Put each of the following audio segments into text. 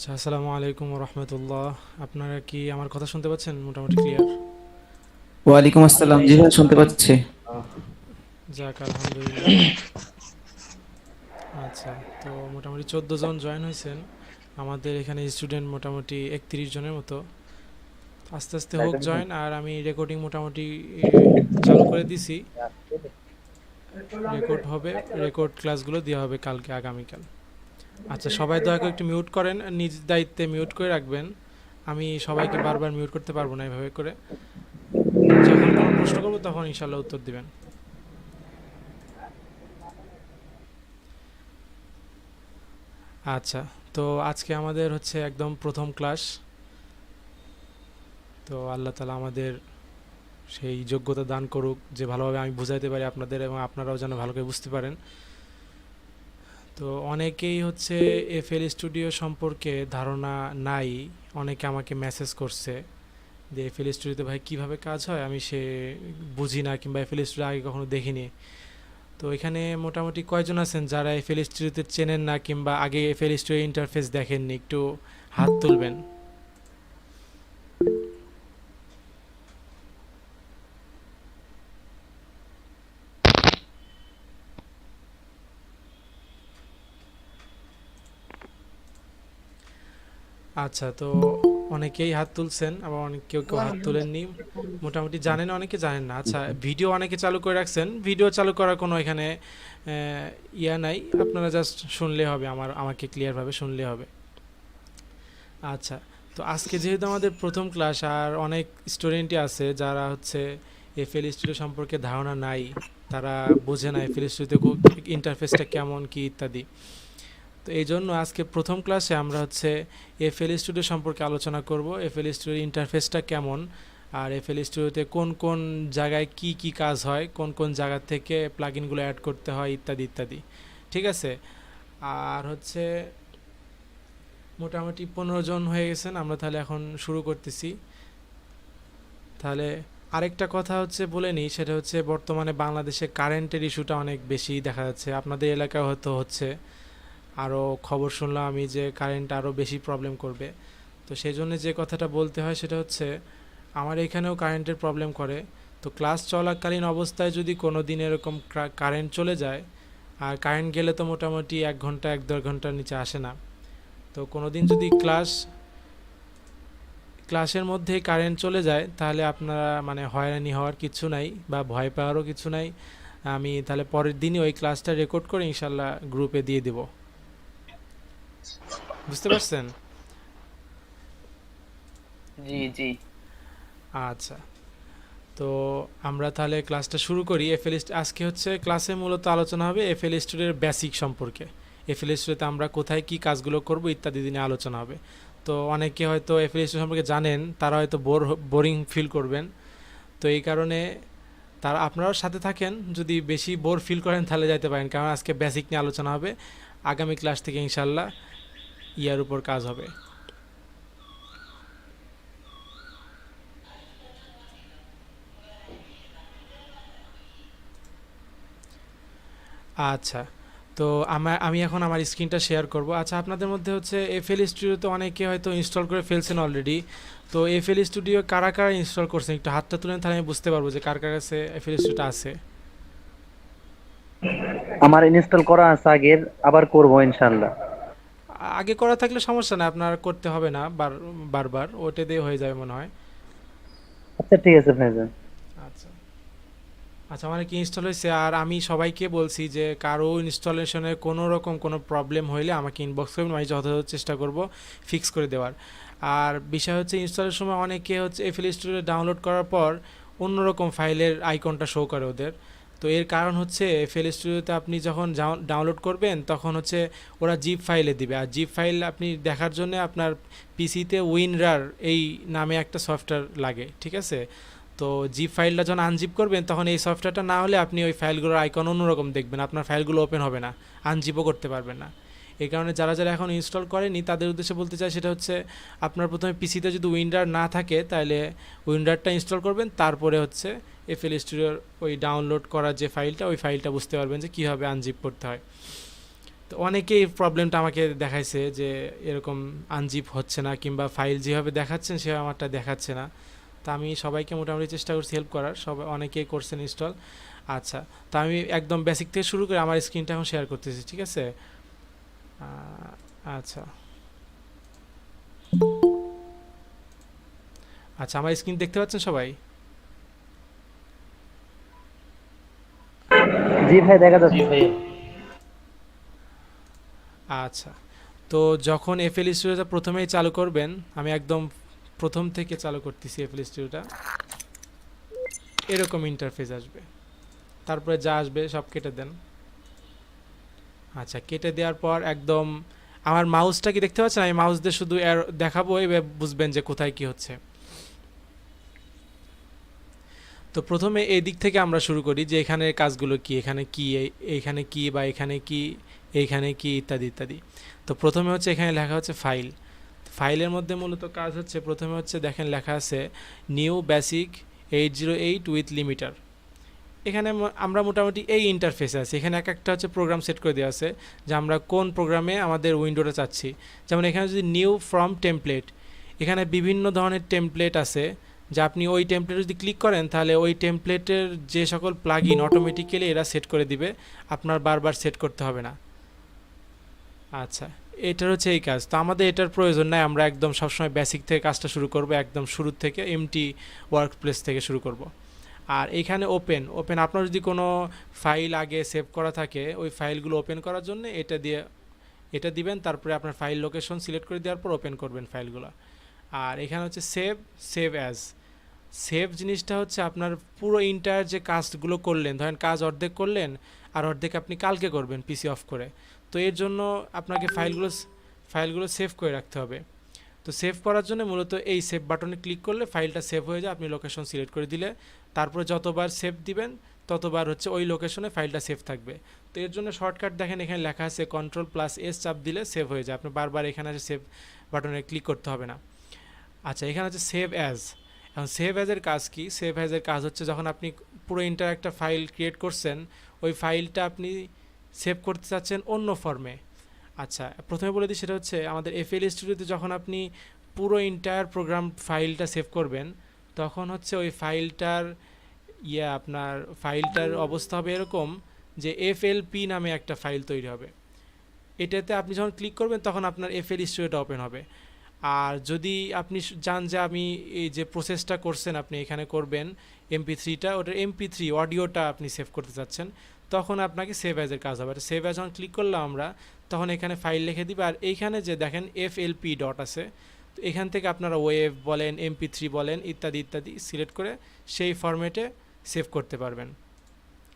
আচ্ছা, আসসালামু আলাইকুম রহমতুল্লাহ। আপনারা কি আমার কথা শুনতে পাচ্ছেন মোটামুটি ক্লিয়ার? ওয়ালাইকুম আসসালাম, জি ভাই শুনতে পাচ্ছি। যাক, আলহামদুলিল্লাহ। আচ্ছা, তো মোটামুটি 14 জন জয়েন হয়েছেন। আমাদের এখানে স্টুডেন্ট মোটামুটি 31 জনের মতো। আস্তে আস্তে হোক জয়েন, আর আমি রেকর্ডিং মোটামুটি চালু করে দিছি। রেকর্ড হবে, রেকর্ড ক্লাসগুলো দেওয়া হবে কালকে আগামীকাল। আচ্ছা, সবাই দয়া করে একটু মিউট করেন, নিজ দায়িত্বে মিউট করে রাখবেন। আমি সবাইকে বারবার মিউট করতে পারবো না এভাবে করে। যখন কোনো প্রশ্ন করবো তখন ইনশাল্লাহ উত্তর দিবেন। আচ্ছা, তো আজকে আমাদের হচ্ছে একদম প্রথম ক্লাস। তো আল্লাহ তালা আমাদের সেই যোগ্যতা দান করুক যে ভালোভাবে আমি বুঝাইতে পারি আপনাদের, এবং আপনারাও যেন ভালো করে বুঝতে পারেন। তো অনেকেই হচ্ছে এফএল স্টুডিও সম্পর্কে ধারণা নাই। অনেকে আমাকে মেসেজ করছে যে এফএল স্টুডিওতে ভাই কীভাবে কাজ হয়, আমি সে বুঝি না, কিংবা এফএল স্টুডিও আগে কখনো দেখিনি। তো এখানে মোটামুটি কয়জন আছেন যারা এফএল স্টুডিওতে চেনেন না, কিংবা আগে এফএল স্টুডিও ইন্টারফেস দেখেননি? একটু হাত তুলবেন। আচ্ছা, তো অনেকেই হাত তুলছেন, আবার অনেক কেউ কেউ হাত তুলেননি। মোটামুটি জানেন, অনেকে জানেন না। আচ্ছা, ভিডিও অনেকে চালু করে রাখছেন, ভিডিও চালু করার কোনো এখানে ইয়া নাই। আপনারা জাস্ট শুনলে হবে, আমাকে ক্লিয়ারভাবে শুনলে হবে। আচ্ছা, তো আজকে যেহেতু আমাদের প্রথম ক্লাস, আর অনেক স্টুডেন্টই আছে যারা হচ্ছে এফএল স্টুডিও সম্পর্কে ধারণা নাই, তারা বোঝে না এফএল স্টুডিওতে ইন্টারফেসটা কেমন কি ইত্যাদি। তো এই জন্য আজকে প্রথম ক্লাসে আমরা হচ্ছে এফএল স্টুডিও সম্পর্কে আলোচনা করব, এফএল স্টুডিওর ইন্টারফেসটা কেমন, আর এফএল স্টুডিওতে কোন কোন জায়গায় কি কি কাজ হয়, কোন কোন জায়গা থেকে প্লাগইনগুলো অ্যাড করতে হয় ইত্যাদি ইত্যাদি। ঠিক আছে? আর হচ্ছে মোটামুটি 15 জন হয়ে গেছেন, আমরা তাহলে এখন শুরু করতেছি। তাহলে আরেকটা কথা হচ্ছে বলে নিই, সেটা হচ্ছে বর্তমানে বাংলাদেশে কারেন্টের ইস্যুটা অনেক বেশি দেখা যাচ্ছে। আপনাদের এলাকায় হয়তো হচ্ছে, আরও খবর শুনলাম আমি যে কারেন্ট আরও বেশি প্রবলেম করবে। তো সেই জন্য যে কথাটা বলতে হয় সেটা হচ্ছে, আমার এখানেও কারেন্টের প্রবলেম করে। তো ক্লাস চলাকালীন অবস্থায় যদি কোনো দিন এরকম কারেন্ট চলে যায়, আর কারেন্ট গেলে তো মোটামুটি 1 ঘন্টা 1-1.5 ঘন্টার নিচে আসে না। তো কোনো দিন যদি ক্লাসের মধ্যেই কারেন্ট চলে যায়, তাহলে আপনারা মানে হয়রানি হওয়ার কিছু নাই, বা ভয় পাওয়ারও কিছু নাই। আমি তাহলে পরের দিনই ওই ক্লাসটা রেকর্ড করে ইনশাল্লাহ গ্রুপে দিয়ে দেব। বুঝতে পারছেন? জি জি। আচ্ছা, তো আমরা তাহলে ক্লাসটা শুরু করি। আজকে হচ্ছে ক্লাসে মূলত আলোচনা হবে এফএল স্টুডিওর বেসিক সম্পর্কে। এফএল স্টুডিওতে আমরা কোথায় কি কাজগুলো করব ইত্যাদি দিনে আলোচনা হবে। তো অনেকে হয়তো এফএল স্টুডিও সম্পর্কে জানেন, তারা হয়তো বোরিং ফিল করবেন। তো এই কারণে তারা আপনারাও সাথে থাকেন, যদি বেশি বোর ফিল করেন তাহলে যাইতে পারেন, কারণ আজকে বেসিক নিয়ে আলোচনা হবে। আগামী ক্লাস থেকে ইনশাল্লাহ ইয়ার উপর কাজ হবে। আচ্ছা, তো আমি এখন আমার স্ক্রিনটা শেয়ার করব। আচ্ছা, আপনাদের মধ্যে হচ্ছে এফএল স্টুডিও তো অনেকে হয়তো ইনস্টল করে ফেলছেন অলরেডি। তো এফএল স্টুডিও কারা কারা ইনস্টল করছেন একটু হাতটা তুলেন, তাহলে আমি বুঝতে পারবো যে কার কার কাছে এফএল স্টুডিওটা আছে। আমার ইনস্টল করা আছে আগের, আবার করব ইনশাআল্লাহ। আগে করা থাকলে সমস্যা না, আপনার করতে হবে না বারবার, ওটা দিয়ে হয়ে যাবে মনে হয়। আচ্ছা ঠিক আছে ভাইজান। আচ্ছা, আচ্ছা, আমার কি ইনস্টল হয়েছে। আর আমি সবাইকে বলছি যে কারো ইনস্টলেশনে কোনো রকম কোনো প্রবলেম হইলে আমাকে ইনবক্স করবেন, আমি যথাযথ চেষ্টা করব ফিক্স করে দেওয়ার। আর বিষয় হচ্ছে, ইনস্টলের সময় অনেকে হচ্ছে এফএল স্টুডিও ডাউনলোড করার পর অন্যরকম ফাইলের আইকনটা শো করে ওদের। তো এর কারণ হচ্ছে, এফএল স্টুডিওতে আপনি যখন ডাউনলোড করবেন তখন হচ্ছে ওরা জিপ ফাইলে দিবে, আর জিপ ফাইল আপনি দেখার জন্য আপনার পিসিতে উইনরার এই নামে একটা সফটওয়্যার লাগে। ঠিক আছে? তো জিপ ফাইলটা যখন আনজিপ করবেন, তখন এই সফটওয়্যারটা না হলে আপনি ওই ফাইলগুলোর আইকন অন্যরকম দেখবেন, আপনার ফাইলগুলো ওপেন হবে না, আনজিপও করতে পারবেন না। এই কারণে যারা যারা এখন ইনস্টল করেনি তাদের উদ্দেশ্যে বলতে চাই, সেটা হচ্ছে আপনার প্রথমে পিসিতে যদি উইন্ডার না থাকে তাহলে উইন্ডারটা ইনস্টল করবেন, তারপরে হচ্ছে এফএল স্টুডিওর ওই ডাউনলোড করা যে ফাইলটা, ওই ফাইলটা বুঝতে পারবেন যে কীভাবে আনজিপ করতে হয়। তো অনেকেই প্রবলেমটা আমাকে দেখাইছে যে এরকম আনজিপ হচ্ছে না, কিংবা ফাইল যেভাবে দেখাচ্ছেন সেভাবে আমারটা দেখাচ্ছে না। তা আমি সবাইকে মোটামুটি চেষ্টা করছি হেল্প করার, সবাই অনেকেই করছেন ইনস্টল। আচ্ছা, তো আমি একদম বেসিক থেকে শুরু করে আমার স্ক্রিনটা এখন শেয়ার করতেছি, ঠিক আছে? আচ্ছা আচ্ছা, আমার স্ক্রিন দেখতে পাচ্ছেন সবাই? জি ভাই, দেখা জি যাচ্ছে। ভাইয়া। আচ্ছা, তো যখন এফএল স্টুডিওটা প্রথমেই চালু করবেন, আমি একদম প্রথম থেকে চালু করতেছি এফএল স্টুডিওটা। এরকম ইন্টারফেস আসবে, তারপরে যা আসবে সব কেটে দেন। আচ্ছা, কেটে দেওয়ার পর একদম আমার মাউসটা কি দেখতে পাচ্ছেন? আমি মাউস দিয়ে শুধু দেখাবো, এবার বুঝবেন যে কোথায় কি হচ্ছে। তো প্রথমে এই দিক থেকে আমরা শুরু করি যে এখানে কাজগুলো কি, এখানে কি, এইখানে কি, বা এখানে কি, এইখানে কি, ইত্যাদি ইত্যাদি। তো প্রথমে হচ্ছে এখানে লেখা হচ্ছে ফাইল। ফাইলের মধ্যে মূলত কাজ হচ্ছে, প্রথমে হচ্ছে দেখেন লেখা আছে নিউ বেসিক 808 উইথ লিমিটার। এখানে আমরা মোটামুটি এই ইন্টারফেসে আছি। এখানে এক একটা হচ্ছে প্রোগ্রাম সেট করে দেওয়া আছে যে আমরা কোন প্রোগ্রামে আমাদের উইন্ডোটা চাচ্ছি। যেমন এখানে যদি নিউ ফ্রম টেমপ্লেট, এখানে বিভিন্ন ধরনের টেমপ্লেট আছে, যে আপনি ওই টেমপ্লেটে যদি ক্লিক করেন তাহলে ওই টেমপ্লেটের যে সকল প্লাগ ইন অটোমেটিক্যালি এরা সেট করে দিবে, আপনার বারবার সেট করতে হবে না। আচ্ছা, এটার হচ্ছে এই কাজ। তো আমাদের এটার প্রয়োজন নাই, আমরা একদম সবসময় বেসিক থেকে কাজটা শুরু করব, একদম শুরু থেকে এমটি ওয়ার্ক প্লেস থেকে শুরু করব। আর এখানে ওপেন ওপেন আপনার যদি কোনো ফাইল আগে সেভ করা থাকে, ওই ফাইলগুলো ওপেন করার জন্য এটা দিবেন, তারপরে আপনার ফাইল লোকেশন সিলেক্ট করে দেওয়ার পর ওপেন করবেন ফাইলগুলো। আর এখানে হচ্ছে সেভ অ্যাজ। সেভ জিনিসটা হচ্ছে আপনার পুরো ইন্টায়ার যে কাজগুলো করলেন, ধরেন কাজ অর্ধেক করলেন আর অর্ধেক আপনি কালকে করবেন পিসি অফ করে, তো এর জন্য আপনাকে ফাইলগুলো সেভ করে রাখতে হবে। তো সেভ করার জন্য মূলত এই সেভ বাটনে ক্লিক করলে ফাইলটা সেভ হয়ে যায়, আপনি লোকেশন সিলেক্ট করে দিলে তারপরে যতবার সেভ দিবেন ততবার হচ্ছে ওই লোকেশনে ফাইলটা সেভ থাকবে। তো এর জন্য শর্টকাট দেখেন এখানে লেখা আছে Ctrl+S চাপ দিলে সেভ হয়ে যায়, আপনি বারবার এখানে সেভ বাটনে ক্লিক করতে হবে না। আচ্ছা, এখানে হচ্ছে সেভ অ্যাজ। এখন সেভ অ্যাজের কাজ কি? সেভ অ্যাজের কাজ হচ্ছে যখন আপনি পুরো ইন্টার একটা ফাইল ক্রিয়েট করছেন, ওই ফাইলটা আপনি সেভ করতে চাচ্ছেন অন্য ফর্মে। আচ্ছা, প্রথমে বলে দিই, সেটা হচ্ছে আমাদের এফএল স্টুডিওতে যখন আপনি পুরো ইন্টায়ার প্রোগ্রাম ফাইলটা সেভ করবেন, তখন হচ্ছে ওই ফাইলটার আপনার ফাইলটার অবস্থা হবে এরকম যে এফএলপি নামে একটা ফাইল তৈরি হবে। এটাতে আপনি যখন ক্লিক করবেন তখন আপনার এফএল স্টুডিওটা ওপেন হবে। আর যদি আপনি জান যে আমি এই যে প্রসেসটা করছেন আপনি এখানে করবেন MP3টা, ওটার MP3 অডিওটা আপনি সেভ করতে চাচ্ছেন, তখন আপনাকে সেভ অ্যাজের কাজ হবে। সেভ অ্যাজ যখন ক্লিক করলাম আমরা, তখন এখানে ফাইল লিখে দিবে। আর এইখানে যে দেখেন FLP ডট আছে, তো এখান থেকে আপনারা ওয়েভ বলেন, MP3 বলেন, ইত্যাদি ইত্যাদি সিলেক্ট করে সেই ফরম্যাটে সেভ করতে পারবেন।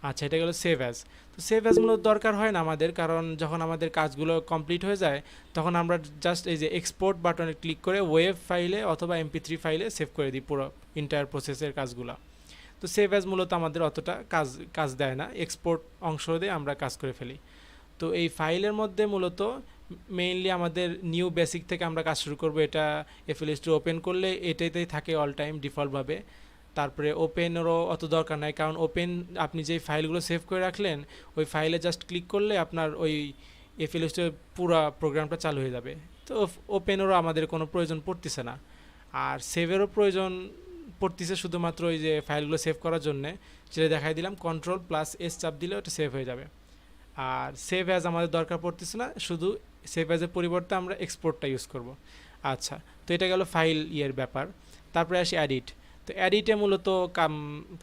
আচ্ছা, এটা গেলো সেভ অ্যাজ। তো সেভ অ্যাজ মূলত দরকার হয় না আমাদের, কারণ যখন আমাদের কাজগুলো কমপ্লিট হয়ে যায় তখন আমরা জাস্ট এই যে এক্সপোর্ট বাটনে ক্লিক করে ওয়েব ফাইলে অথবা MP3 ফাইলে সেভ করে দিই পুরো ইন্টায়ার প্রসেসের কাজগুলো। তো সেভ অ্যাজ মূলত আমাদের অতটা কাজ দেয় না, এক্সপোর্ট অংশ দিয়ে আমরা কাজ করে ফেলি। তো এই ফাইলের মধ্যে মূলত মেইনলি আমাদের নিউ বেসিক থেকে আমরা কাজ শুরু করব। এটা এফএল স্টুডিও ওপেন করলে এটাতেই থাকে অল টাইম ডিফল্টভাবে। তারপরে ওপেনেরও অত দরকার নাই, কারণ ওপেন আপনি যেই ফাইলগুলো সেভ করে রাখলেন ওই ফাইলে জাস্ট ক্লিক করলে আপনার ওই এফএল স্টুডিওর পুরো প্রোগ্রামটা চালু হয়ে যাবে। তো ওপেনেরও আমাদের কোনো প্রয়োজন পড়তেছে না। আর সেভেরও প্রয়োজন পড়তেছে শুধুমাত্র ওই যে ফাইলগুলো সেভ করার জন্যে, যেটা দেখাই দিলাম Ctrl+S চাপ দিলে ওটা সেভ হয়ে যাবে। আর সেভ অ্যাজ আমাদের দরকার পড়তেছে না, শুধু সেভ অ্যাজের পরিবর্তে আমরা এক্সপোর্টটা ইউজ করব। আচ্ছা, তো এটা গেল ফাইল ব্যাপার। তারপরে আসি এডিট। তো এডিটে মূলত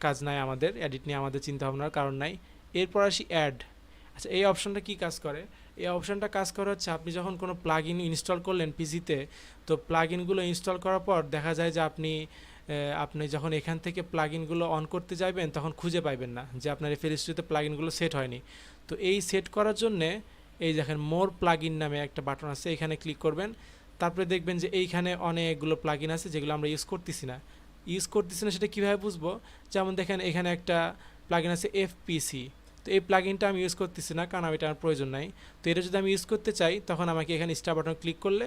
কাজ নাই আমাদের, এডিট নিয়ে আমাদের চিন্তা ভাবনার কারণ নাই। এরপর আসি অ্যাড। আচ্ছা, এই অপশনটা কি কাজ করে? এই অপশনটা কাজ করে হচ্ছে আপনি যখন কোনো প্লাগ ইন ইনস্টল করলেন পিসিতে, তো প্লাগ ইনগুলো ইনস্টল করার পর দেখা যায় যে আপনি যখন এখান থেকে প্লাগ ইনগুলো অন করতে যাবেন তখন খুঁজে পাইবেন না যে আপনার এফএল স্টুডিওতে প্লাগ ইনগুলো সেট হয়নি। তো এই সেট করার জন্যে এই দেখেন মোর প্লাগ ইন নামে একটা বাটন আছে, এখানে ক্লিক করবেন। তারপরে দেখবেন যে এইখানে অনেকগুলো প্লাগ ইন আছে যেগুলো আমরা ইউজ করতেছি না। সেটা কীভাবে বুঝবো? যেমন দেখেন এখানে একটা প্লাগ ইন আছে FPC। তো এই প্লাগ ইনটা আমি ইউজ করতেছি না, কারণ এটা আমার প্রয়োজন নাই। তো এটা যদি আমি ইউজ করতে চাই তখন আমাকে এখানে স্টার বাটন ক্লিক করলে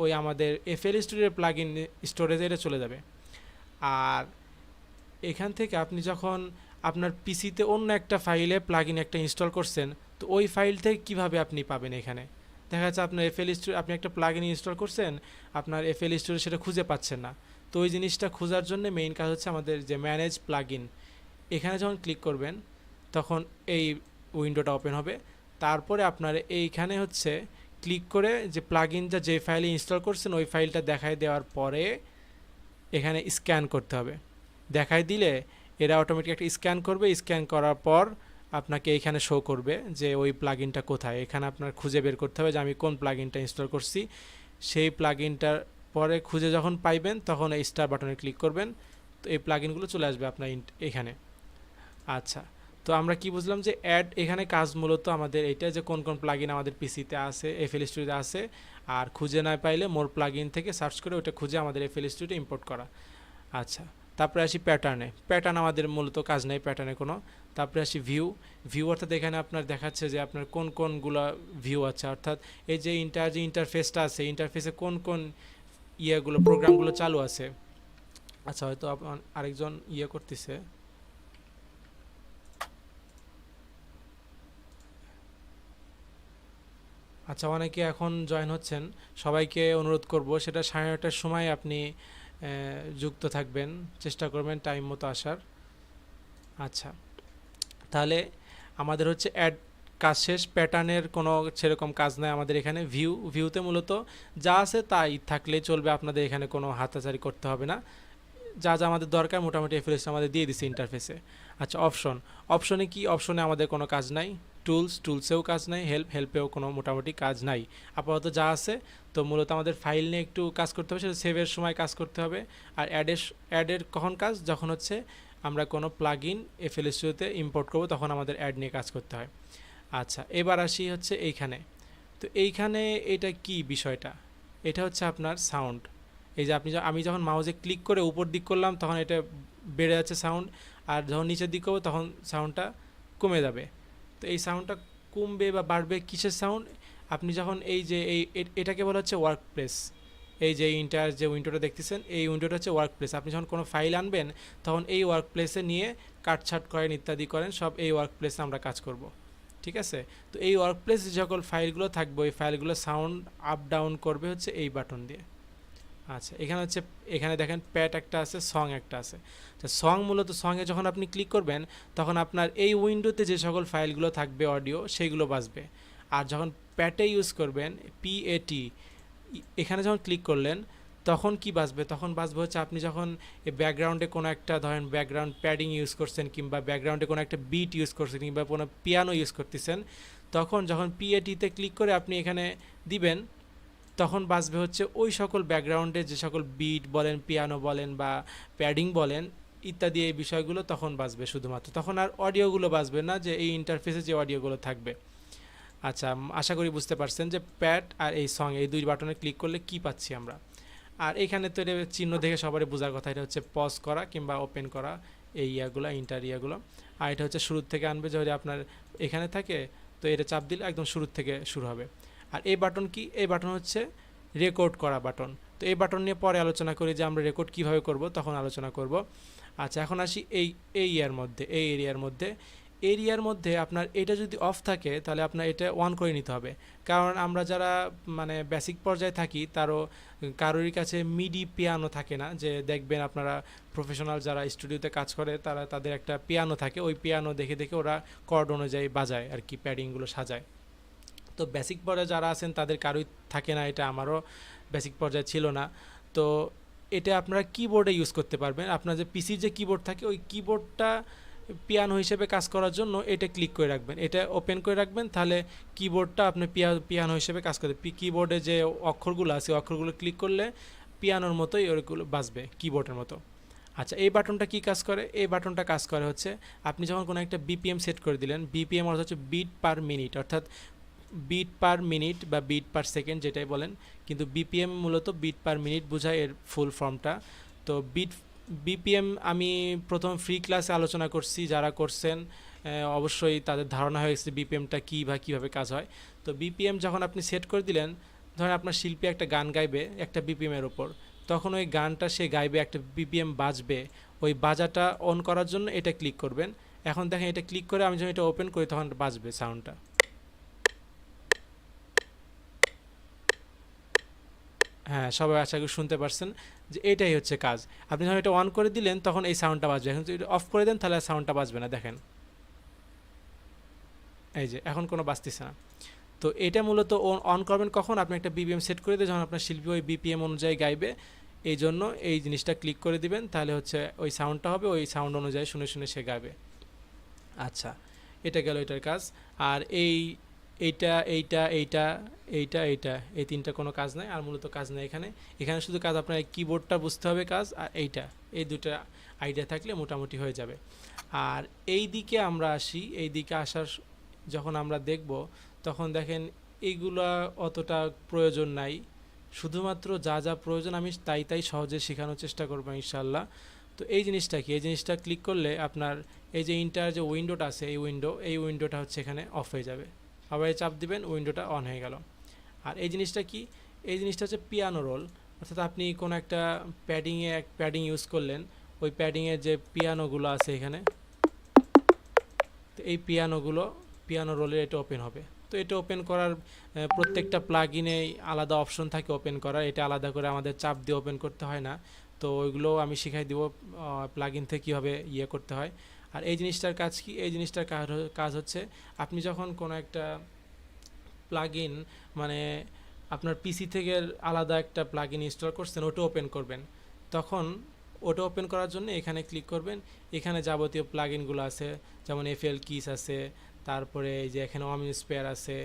ওই আমাদের এফএল স্টুডিওর প্লাগ ইন স্টোরেজে এটা চলে যাবে। আর এখান থেকে আপনি যখন আপনার পিসিতে অন্য একটা ফাইলে প্লাগ ইন একটা ইনস্টল করছেন তো ওই ফাইল থেকে কীভাবে আপনি পাবেন এখানে? দেখা যাচ্ছে আপনার এফএল স্টুডিও, আপনি একটা প্লাগইন ইনস্টল করছেন, আপনার এফএল স্টুডিও সেটা খুঁজে পাচ্ছেন না। তো ওই জিনিসটা খোঁজার জন্য মেইন কাজ হচ্ছে আমাদের যে ম্যানেজ প্লাগইন, এখানে যখন ক্লিক করবেন তখন এই উইন্ডোটা ওপেন হবে। তারপরে আপনার এইখানে হচ্ছে ক্লিক করে যে প্লাগইনটা যে ফাইলে ইনস্টল করছেন ওই ফাইলটা দেখায় দেওয়ার পরে এখানে স্ক্যান করতে হবে। দেখায় দিলে এরা অটোমেটিক একটা স্ক্যান করবে, স্ক্যান করার পর আপনাকে এইখানে শো করবে যে ওই প্লাগইনটা কোথায়। এখানে আপনার খুঁজে বের করতে হবে যে আমি কোন প্লাগইনটা ইনস্টল করছি। সেই প্লাগইনটার পরে খুঁজে যখন পাইবেন তখন এই স্টার বাটনে ক্লিক করবেন, তো এই প্লাগইনগুলো চলে আসবে আপনার এখানে। আচ্ছা, তো আমরা কি বুঝলাম যে অ্যাড এখানে কাজ মূলত আমাদের এটা যে কোন কোন প্লাগইন আমাদের পিসিতে আছে, এফএল স্টুডিওতে আছে, আর খুঁজে না পাইলে মোর প্লাগইন থেকে সার্চ করে ওটা খুঁজে আমাদের এফএল স্টুডিও ইম্পোর্ট করা। আচ্ছা, তারপরে আসি প্যাটার্নে। প্যাটার্ন আমাদের মূলত কাজ নেই প্যাটার্নে কোনো। তারপরে আসি ভিউ। ভিউ অর্থাৎ এখানে আপনার দেখাচ্ছে যে আপনার কোন কোনগুলো ভিউ আছে, অর্থাৎ এই যে ইন্টারফেসটা আছে, ইন্টারফেসে কোন কোন ইয়েগুলো প্রোগ্রামগুলো চালু আছে। আচ্ছা, হয়তো আরেকজন করতেছে। আচ্ছা, অনেকে এখন জয়েন হচ্ছেন, সবাইকে অনুরোধ করব সেটা 9:30টার সময় আপনি যুক্ত থাকবেন, চেষ্টা করবেন টাইম মতো আসার। আচ্ছা, তাহলে আমাদের হচ্ছে অ্যাড কাজ শেষ। প্যাটার্নের কোনো সেরকম কাজ নাই আমাদের এখানে। ভিউতে মূলত যা আছে তাই থাকলে চলবে, আপনাদের এখানে কোনো হাতাচারি করতে হবে না। যা যা আমাদের দরকার মোটামুটি এফএলএস আমাদের দিয়ে দিছে ইন্টারফেসে। আচ্ছা, অপশনে কি? অপশনে আমাদের কোনো কাজ নাই। টুলসেও কাজ নাই, হেল্পেও কোনো মোটামুটি কাজ নাই। আপাতত যা আছে, তো মূলত আমাদের ফাইল নিয়ে একটু কাজ করতে হবে, সেটা সেভের সময় কাজ করতে হবে। আর অ্যাডের কখন কাজ? যখন হচ্ছে আমরা কোনো প্লাগইন এফএল স্টুডিওতে ইম্পোর্ট করব তখন আমাদের অ্যাড নিয়ে কাজ করতে হয়। আচ্ছা, এবার আসি হচ্ছে এইখানে। তো এইখানে এটা কি বিষয়টা? এটা হচ্ছে আপনার সাউন্ড। এই যে আমি যখন মাউসে ক্লিক করে উপর দিক করলাম তখন এটা বেড়ে যাচ্ছে সাউন্ড, আর যখন নিচের দিক করবো তখন সাউন্ডটা কমে যাবে। তো এই সাউন্ডটা কমবে বা বাড়বে কিসের সাউন্ড? আপনি যখন এই যে এটাকে বলা হচ্ছে ওয়ার্ক প্লেস। এই যে ইন্টার যে উইন্ডোটা দেখতেছেন, এই উইন্ডোটা হচ্ছে ওয়ার্ক প্লেস। আপনি যখন কোনো ফাইল আনবেন তখন এই ওয়ার্ক প্লেসে নিয়ে কাটছাট করেন, ইত্যাদি করেন, সব এই ওয়ার্ক প্লেসে আমরা কাজ করব। ঠিক আছে? তো এই ওয়ার্ক প্লেসে যে সকল ফাইলগুলো থাকবে ওই ফাইলগুলো সাউন্ড আপ ডাউন করবে হচ্ছে এই বাটন দিয়ে। আচ্ছা, এখানে দেখেন প্যাট একটা আছে, সং একটা আছে। তো মূলত সঙ্গে যখন আপনি ক্লিক করবেন তখন আপনার এই উইন্ডোতে যে সকল ফাইলগুলো থাকবে অডিও সেইগুলো বাজবে। আর যখন প্যাটে ইউজ করবেন, পিএটি, এখানে যখন ক্লিক করলেন তখন কি বাজবে? তখন বাজবে হচ্ছে আপনি যখন ব্যাকগ্রাউন্ডে কোনো একটা ধরেন ব্যাকগ্রাউন্ড প্যাডিং ইউজ করছেন, কিংবা ব্যাকগ্রাউন্ডে কোনো একটা বিট ইউজ করছেন, কিংবা কোনো পিয়ানো ইউজ করতেছেন, তখন যখন পিএটিতে ক্লিক করে আপনি এখানে দিবেন তখন বাজবে হচ্ছে ওই সকল ব্যাকগ্রাউন্ডে যে সকল বিট বলেন, পিয়ানো বলেন বা প্যাডিং বলেন ইত্যাদি, এই বিষয়গুলো তখন বাজবে শুধুমাত্র। তখন আর অডিওগুলো বাজবে না, যে এই ইন্টারফেসে যে অডিওগুলো থাকবে। আচ্ছা, আশা করি বুঝতে পারছেন যে প্যাড আর এই সং, এই দুই বাটনে ক্লিক করলে কি পাচ্ছি আমরা। আর এখানে তো এটা চিহ্ন দেখে সবারই বোঝার কথা, এটা হচ্ছে পজ করা কিংবা ওপেন করা, এই ইয়াগুলো। আর এটা হচ্ছে শুরুর থেকে আনবে, যদি আপনার এখানে থাকে তো এটা চাপ দিলে একদম শুরুর থেকে শুরু হবে। আর এই বাটন কি? এই বাটন হচ্ছে রেকর্ড করা বাটন। তো এই বাটন নিয়ে পরে আলোচনা করি যে আমরা রেকর্ড কিভাবে করব, তখন আলোচনা করব। আচ্ছা, এখন আসি এই এরিয়ার মধ্যে আপনার এটা যদি অফ থাকে তাহলে আপনার এটা অন করে নিতে হবে। কারণ আমরা যারা মানে বেসিক পর্যায়ে থাকি কারোরই কাছে মিডি পিয়ানো থাকে না। যে দেখবেন আপনারা প্রফেশনাল যারা স্টুডিওতে কাজ করে তাদের একটা পিয়ানো থাকে, ওই পিয়ানো দেখে দেখে ওরা কর্ড অনুযায়ী বাজায় আর কি, প্যাডিংগুলো সাজায়। তো বেসিক পর্যায়ে যারা আছেন তাদের কারোই থাকে না, এটা আমারও বেসিক পর্যায়ে ছিল না। তো এটা আপনারা কিবোর্ডে ইউজ করতে পারবেন। আপনার যে পিসির যে কিবোর্ড থাকে ওই কিবোর্ডটা পিয়ানো হিসেবে কাজ করার জন্য এটা ক্লিক করে রাখবেন, এটা ওপেন করে রাখবেন, তাহলে কিবোর্ডটা আপনি পিয়ানো হিসেবে কাজ করবে। কিবোর্ডে যে অক্ষরগুলো আছে অক্ষরগুলো ক্লিক করলে পিয়ানোর মতোই ওগুলো বাজবে, কিবোর্ডের মতো। আচ্ছা, এই বাটনটা কি কাজ করে? এই বাটনটা কাজ করে হচ্ছে আপনি যখন কোনো একটা বিপিএম সেট করে দিলেন, বিপিএম অর্থাৎ হচ্ছে বিট পার মিনিট, অর্থাৎ বিট পার মিনিট বা বিট পার সেকেন্ড যেটাই বলেন, কিন্তু বিপিএম মূলত বিট পার মিনিট বোঝায় এর ফুল ফর্মটা। তো বিপিএম আমি প্রথম ফ্রি ক্লাসে আলোচনা করছি, যারা করছেন অবশ্যই তাদের ধারণা হয়ে গেছে বিপিএমটা কী বা কীভাবে কাজ হয়। তো বিপিএম যখন আপনি সেট করে দিলেন, ধরেন আপনার শিল্পী একটা গান গাইবে একটা বিপিএমের ওপর, তখন ওই গানটা সে গাইবে, একটা বিপিএম বাজবে, ওই বাজাটা অন করার জন্য এটা ক্লিক করবেন। এখন দেখেন এটা ক্লিক করে আমি যখন এটা ওপেন করি তখন বাজবে সাউন্ডটা। হ্যাঁ, সবাই আশা করি শুনতে পারছেন যে এটাই হচ্ছে কাজ। আপনি যখন এটা অন করে দিলেন তখন এই সাউন্ডটা বাজবে, এখন যদি অফ করে দেন তাহলে সাউন্ডটা বাজবে না। দেখেন এই যে এখন কোনো বাজতেছে না। তো এটা মূলত অন করবেন কখন, আপনি একটা বিপিএম সেট করে দিয়ে যখন আপনার শিল্পী ওই বিপিএম অনুযায়ী গাইবে, এই জন্য এই জিনিসটা ক্লিক করে দিবেন, তাহলে হচ্ছে ওই সাউন্ডটা হবে, ওই সাউন্ড অনুযায়ী শুনে শুনে সে গাবে। আচ্ছা, এটা গেল এটার কাজ। আর এইটা এইটা এইটা এইটা এইটা এই তিনটা কোনো কাজ নাই, আর মূলত কাজ নাই এখানে। এখানে শুধু কাজ আপনার কিবোর্ডটা বুঝতে হবে কাজ, আর এইটা, এই দুটো আইডিয়া থাকলে মোটামুটি হয়ে যাবে। আর এই দিকে আমরা আসি, এই দিকে আসার যখন আমরা দেখব তখন দেখেন এইগুলা অতটা প্রয়োজন নাই, শুধুমাত্র যা যা প্রয়োজন আমি তাই তাই সহজে শেখানোর চেষ্টা করবো ইনশাল্লাহ। তো এই জিনিসটা কি, এই জিনিসটা ক্লিক করলে আপনার এই যে ইন্টার যে উইন্ডোটা আছে, এই উইন্ডোটা হচ্ছে এখানে অফ হয়ে যাবে। আবার চাপ দিবেন, উইন্ডোটা অন হয়ে গেল। আর এই জিনিসটা কি, এই জিনিসটা হচ্ছে পিয়ানো রোল, অর্থাৎ আপনি কোনো একটা প্যাডিং ইউজ করলেন, ওই প্যাডিংয়ের যে পিয়ানোগুলো আছে এখানে, তো এই পিয়ানো রোলের এটা ওপেন হবে। তো এটা ওপেন করার প্রত্যেকটা প্লাগইনেই আলাদা অপশন থাকে ওপেন করার, এটা আলাদা করে আমাদের চাপ দিয়ে ওপেন করতে হয় না। তো ওইগুলো আমি শিখাই দিব প্লাগইন থেকে কীভাবে ইয়ে করতে হয়। আর এই জিনিসটার কাজ কি, এই জিনিসটার কাজ হচ্ছে আপনি যখন কোনো একটা প্লাগইন মানে আপনার পিসি থেকে আলাদা একটা প্লাগইন ইনস্টল করছেন, ওটা ওপেন করবেন, তখন ওটা ওপেন করার জন্য এখানে ক্লিক করবেন। এখানে যাবতীয় প্লাগইনগুলো আছে, যেমন এফএল কিস আছে, তারপরে এই যে এখানে ওয়ামিস্পেয়ার আছে,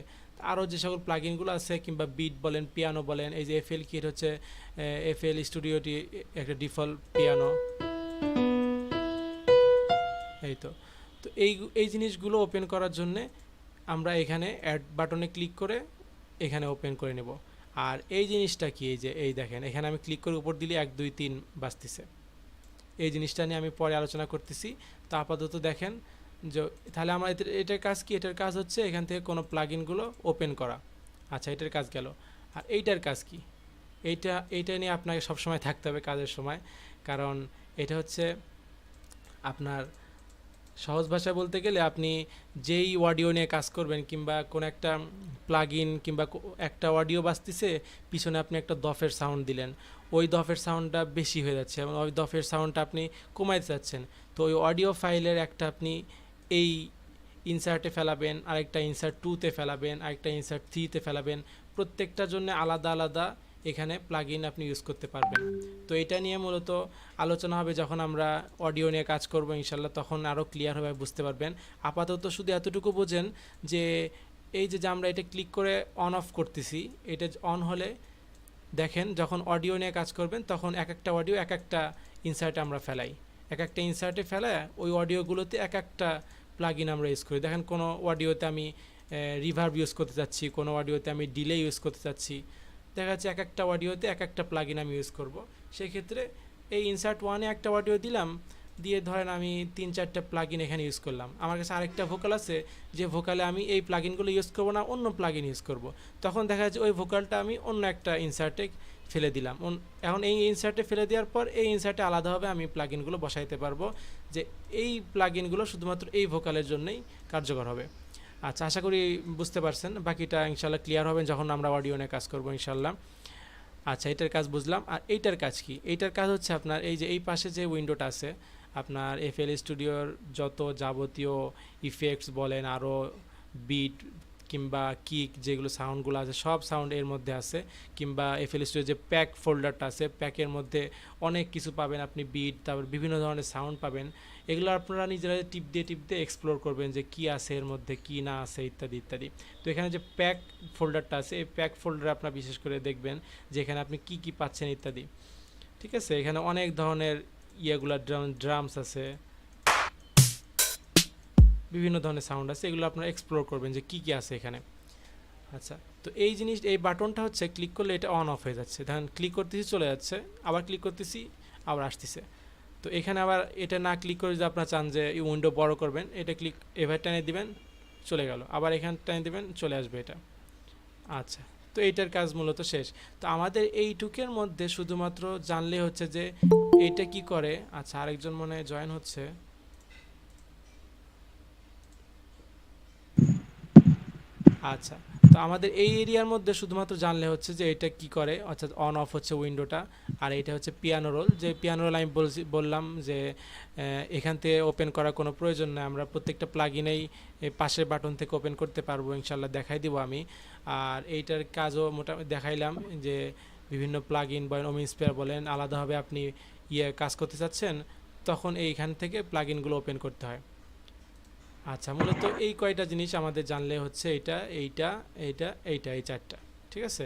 আরও যে সকল প্লাগইনগুলো আছে, কিংবা বিট বলেন, পিয়ানো বলেন, এই যে এফএল কিট হচ্ছে এফএল স্টুডিওটি একটা ডিফল্ট পিয়ানো, এই তো। তো এই জিনিসগুলো ওপেন করার জন্যে আমরা এখানে অ্যাড বাটনে ক্লিক করে এখানে ওপেন করে নেব। আর এই জিনিসটা কি, এই যে এই দেখেন এখানে আমি ক্লিক করে উপর দিলে 1 2 3 বাজতেছে। এই জিনিসটা নিয়ে আমি পরে আলোচনা করতেছি। তো আপাতত দেখেন যে তাহলে আমার এটার কাজ কি, এটার কাজ হচ্ছে এখান থেকে কোনো প্লাগইনগুলো ওপেন করা। আচ্ছা, এটার কাজ গেল। আর এইটার কাজ কি, এইটা নিয়ে আপনাকে সবসময় থাকতে হবে কাজের সময়, কারণ এটা হচ্ছে আপনার সহজ ভাষায় বলতে গেলে আপনি যেই অডিও নিয়ে কাজ করবেন, কিংবা কোনো একটা প্লাগইন কিংবা একটা অডিও বাজতেছে, পিছনে আপনি একটা দফের সাউন্ড দিলেন, ওই দফের সাউন্ডটা বেশি হয়ে যাচ্ছে এবং ওই দফের সাউন্ডটা আপনি কমাইতে চাচ্ছেন, তো ওই অডিও ফাইলের একটা আপনি এই ইনসার্টে ফেলাবেন, আরেকটা ইনসার্ট 2-তে ফেলাবেন, আরেকটা ইনসার্ট 3-তে ফেলাবেন, প্রত্যেকটার জন্য আলাদা আলাদা এখানে প্লাগইন আপনি ইউজ করতে পারবেন। তো এটা নিয়ে মূলত আলোচনা হবে যখন আমরা অডিও নিয়ে কাজ করব ইনশাল্লাহ, তখন আরও ক্লিয়ারভাবে বুঝতে পারবেন। আপাতত শুধু এতটুকু বোঝেন যে এই যে আমরা এটা ক্লিক করে অন অফ করতেছি, এটা অন হলে দেখেন যখন অডিও নিয়ে কাজ করবেন তখন এক একটা অডিও এক একটা ইনসার্টে আমরা ফেলাই, এক একটা ইনসার্টে ফেলায় ওই অডিওগুলোতে এক একটা প্লাগইন আমরা ইউজ করি। দেখেন কোনো অডিওতে আমি রিভার্ব ইউজ করতে চাচ্ছি, কোনো অডিওতে আমি ডিলে ইউজ করতে চাচ্ছি, দেখা যাচ্ছে এক একটা অডিওতে এক একটা প্লাগইন আমি ইউজ করব। সেই ক্ষেত্রে এই ইনসার্ট 1-এ একটা অডিও দিলাম, দিয়ে ধরেন আমি 3-4টা প্লাগইন এখানে ইউজ করলাম। আমার কাছে আরেকটা ভোকাল আছে, যে ভোকালে আমি এই প্লাগইনগুলো ইউজ করব না, অন্য প্লাগইন ইউজ করব, তখন দেখা যাচ্ছে ওই ভোকালটা আমি অন্য একটা ইনসার্টে ফেলে দিলাম। এখন এই ইনসার্টে ফেলে দেওয়ার পর এই ইনসার্টে আলাদাভাবে আমি প্লাগইনগুলো বসাইতে পারবো, যে এই প্লাগইনগুলো শুধুমাত্র এই ভোকালের জন্যই কার্যকর হবে। আচ্ছা, আশা করি বুঝতে পারছেন, বাকিটা ইনশাল্লাহ ক্লিয়ার হবেন যখন আমরা অডিও নিয়ে কাজ করবো ইনশাল্লাহ। আচ্ছা, এটার কাজ বুঝলাম। আর এইটার কাজ কি, এইটার কাজ হচ্ছে আপনার এই যে এই পাশে যে উইন্ডোটা আছে, আপনার এফএল স্টুডিওর যত যাবতীয় ইফেক্টস বলেন, আরও বিট কিংবা কিক যেগুলো সাউন্ডগুলো আছে, সব সাউন্ড এর মধ্যে আছে। কিংবা এফএল স্টুডিও যে প্যাক ফোল্ডারটা আছে, প্যাকের মধ্যে অনেক কিছু পাবেন আপনি, বিট, তারপর বিভিন্ন ধরনের সাউন্ড পাবেন। এগুলো আপনারা নিজেরা টিপ দিয়ে এক্সপ্লোর করবেন যে কী আছে এর মধ্যে, কী না আছে, ইত্যাদি ইত্যাদি। তো এখানে যে প্যাক ফোল্ডারটা আছে, এই প্যাক ফোল্ডারে আপনারা বিশেষ করে দেখবেন যে এখানে আপনি কী কী পাচ্ছেন ইত্যাদি। ঠিক আছে, এখানে অনেক ধরনের ইয়েগুলা ড্রামস আছে, বিভিন্ন ধরনের সাউন্ড আছে, এগুলো আপনারা এক্সপ্লোর করবেন যে কী কী আছে এখানে। আচ্ছা, তো এই বাটনটা হচ্ছে ক্লিক করলে এটা অন অফ হয়ে যাচ্ছে, দেখেন ক্লিক করতেছি চলে যাচ্ছে, আবার ক্লিক করতেছি আবার আসতেছে। তো এখানে আবার এটা না ক্লিক করে যদি আপনারা চান যে এই উইন্ডো বড় করবেন, এটা ক্লিক এভাবে টেনে দিবেন, চলে গেল, আবার এখানে টেনে দিবেন, চলে আসবে এটা। আচ্ছা, তো এইটার কাজ মূলত শেষ। তো আমাদের এইটুকের মধ্যে শুধুমাত্র জানলে হচ্ছে যে এইটা কি করে। আচ্ছা, আরেকজন মনে হয় জয়েন হচ্ছে। আচ্ছা, তো আমাদের এই এরিয়ার মধ্যে শুধুমাত্র জানলে হচ্ছে যে এটা কি করে, অর্থাৎ অন অফ হচ্ছে উইন্ডোটা। আর এটা হচ্ছে পিয়ানো রোল, যে পিয়ানো রোল আমি বললাম যে এখান থেকে ওপেন করার কোনো প্রয়োজন নেই, আমরা প্রত্যেকটা প্লাগইনেই পাশের বাটন থেকে ওপেন করতে পারবো, ইনশাল্লাহ দেখাই দিব আমি। আর এইটার কাজও মোটামুটি দেখাইলাম, যে বিভিন্ন প্লাগইন বলেন, ওমিনস্পেয়ার বলেন, আলাদাভাবে আপনি কাজ করতে চাচ্ছেন, তখন এইখান থেকে প্লাগইনগুলো ওপেন করতে হয়। আচ্ছা, মূলত এই কয়টা জিনিস আমাদের জানলে হচ্ছে এইটা এইটা এইটা এইটা এই চারটা, ঠিক আছে।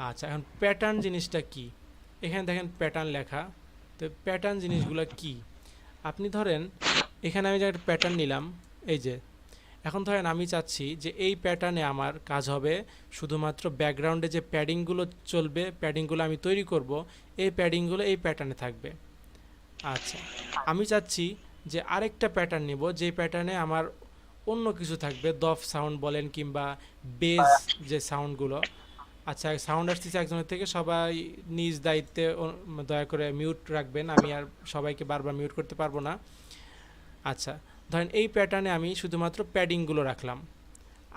আচ্ছা, এখন প্যাটার্ন জিনিসটা কি, এখানে দেখেন প্যাটার্ন লেখা। তো প্যাটার্ন জিনিসগুলো কি, আপনি ধরেন এখানে আমি যে একটা প্যাটার্ন নিলাম, এই যে এখন ধরেন আমি চাচ্ছি যে এই প্যাটার্নে আমার কাজ হবে শুধুমাত্র ব্যাকগ্রাউন্ডে যে প্যাডিংগুলো চলবে, প্যাডিংগুলো আমি তৈরি করব, এই প্যাডিংগুলো এই প্যাটার্নে থাকবে। আচ্ছা, আমি চাচ্ছি যে আরেকটা প্যাটার্ন নিব, যে প্যাটার্নে আমার অন্য কিছু থাকবে, দফ সাউন্ড বলেন কিংবা বেজ যে সাউন্ডগুলো। আচ্ছা, সাউন্ড আসতেছে একজনের থেকে, সবাই নিজ দায়িত্বে দয়া করে মিউট রাখবেন, আমি আর সবাইকে বারবার মিউট করতে পারবো না। আচ্ছা, ধরেন এই প্যাটার্নে আমি শুধুমাত্র প্যাডিংগুলো রাখলাম,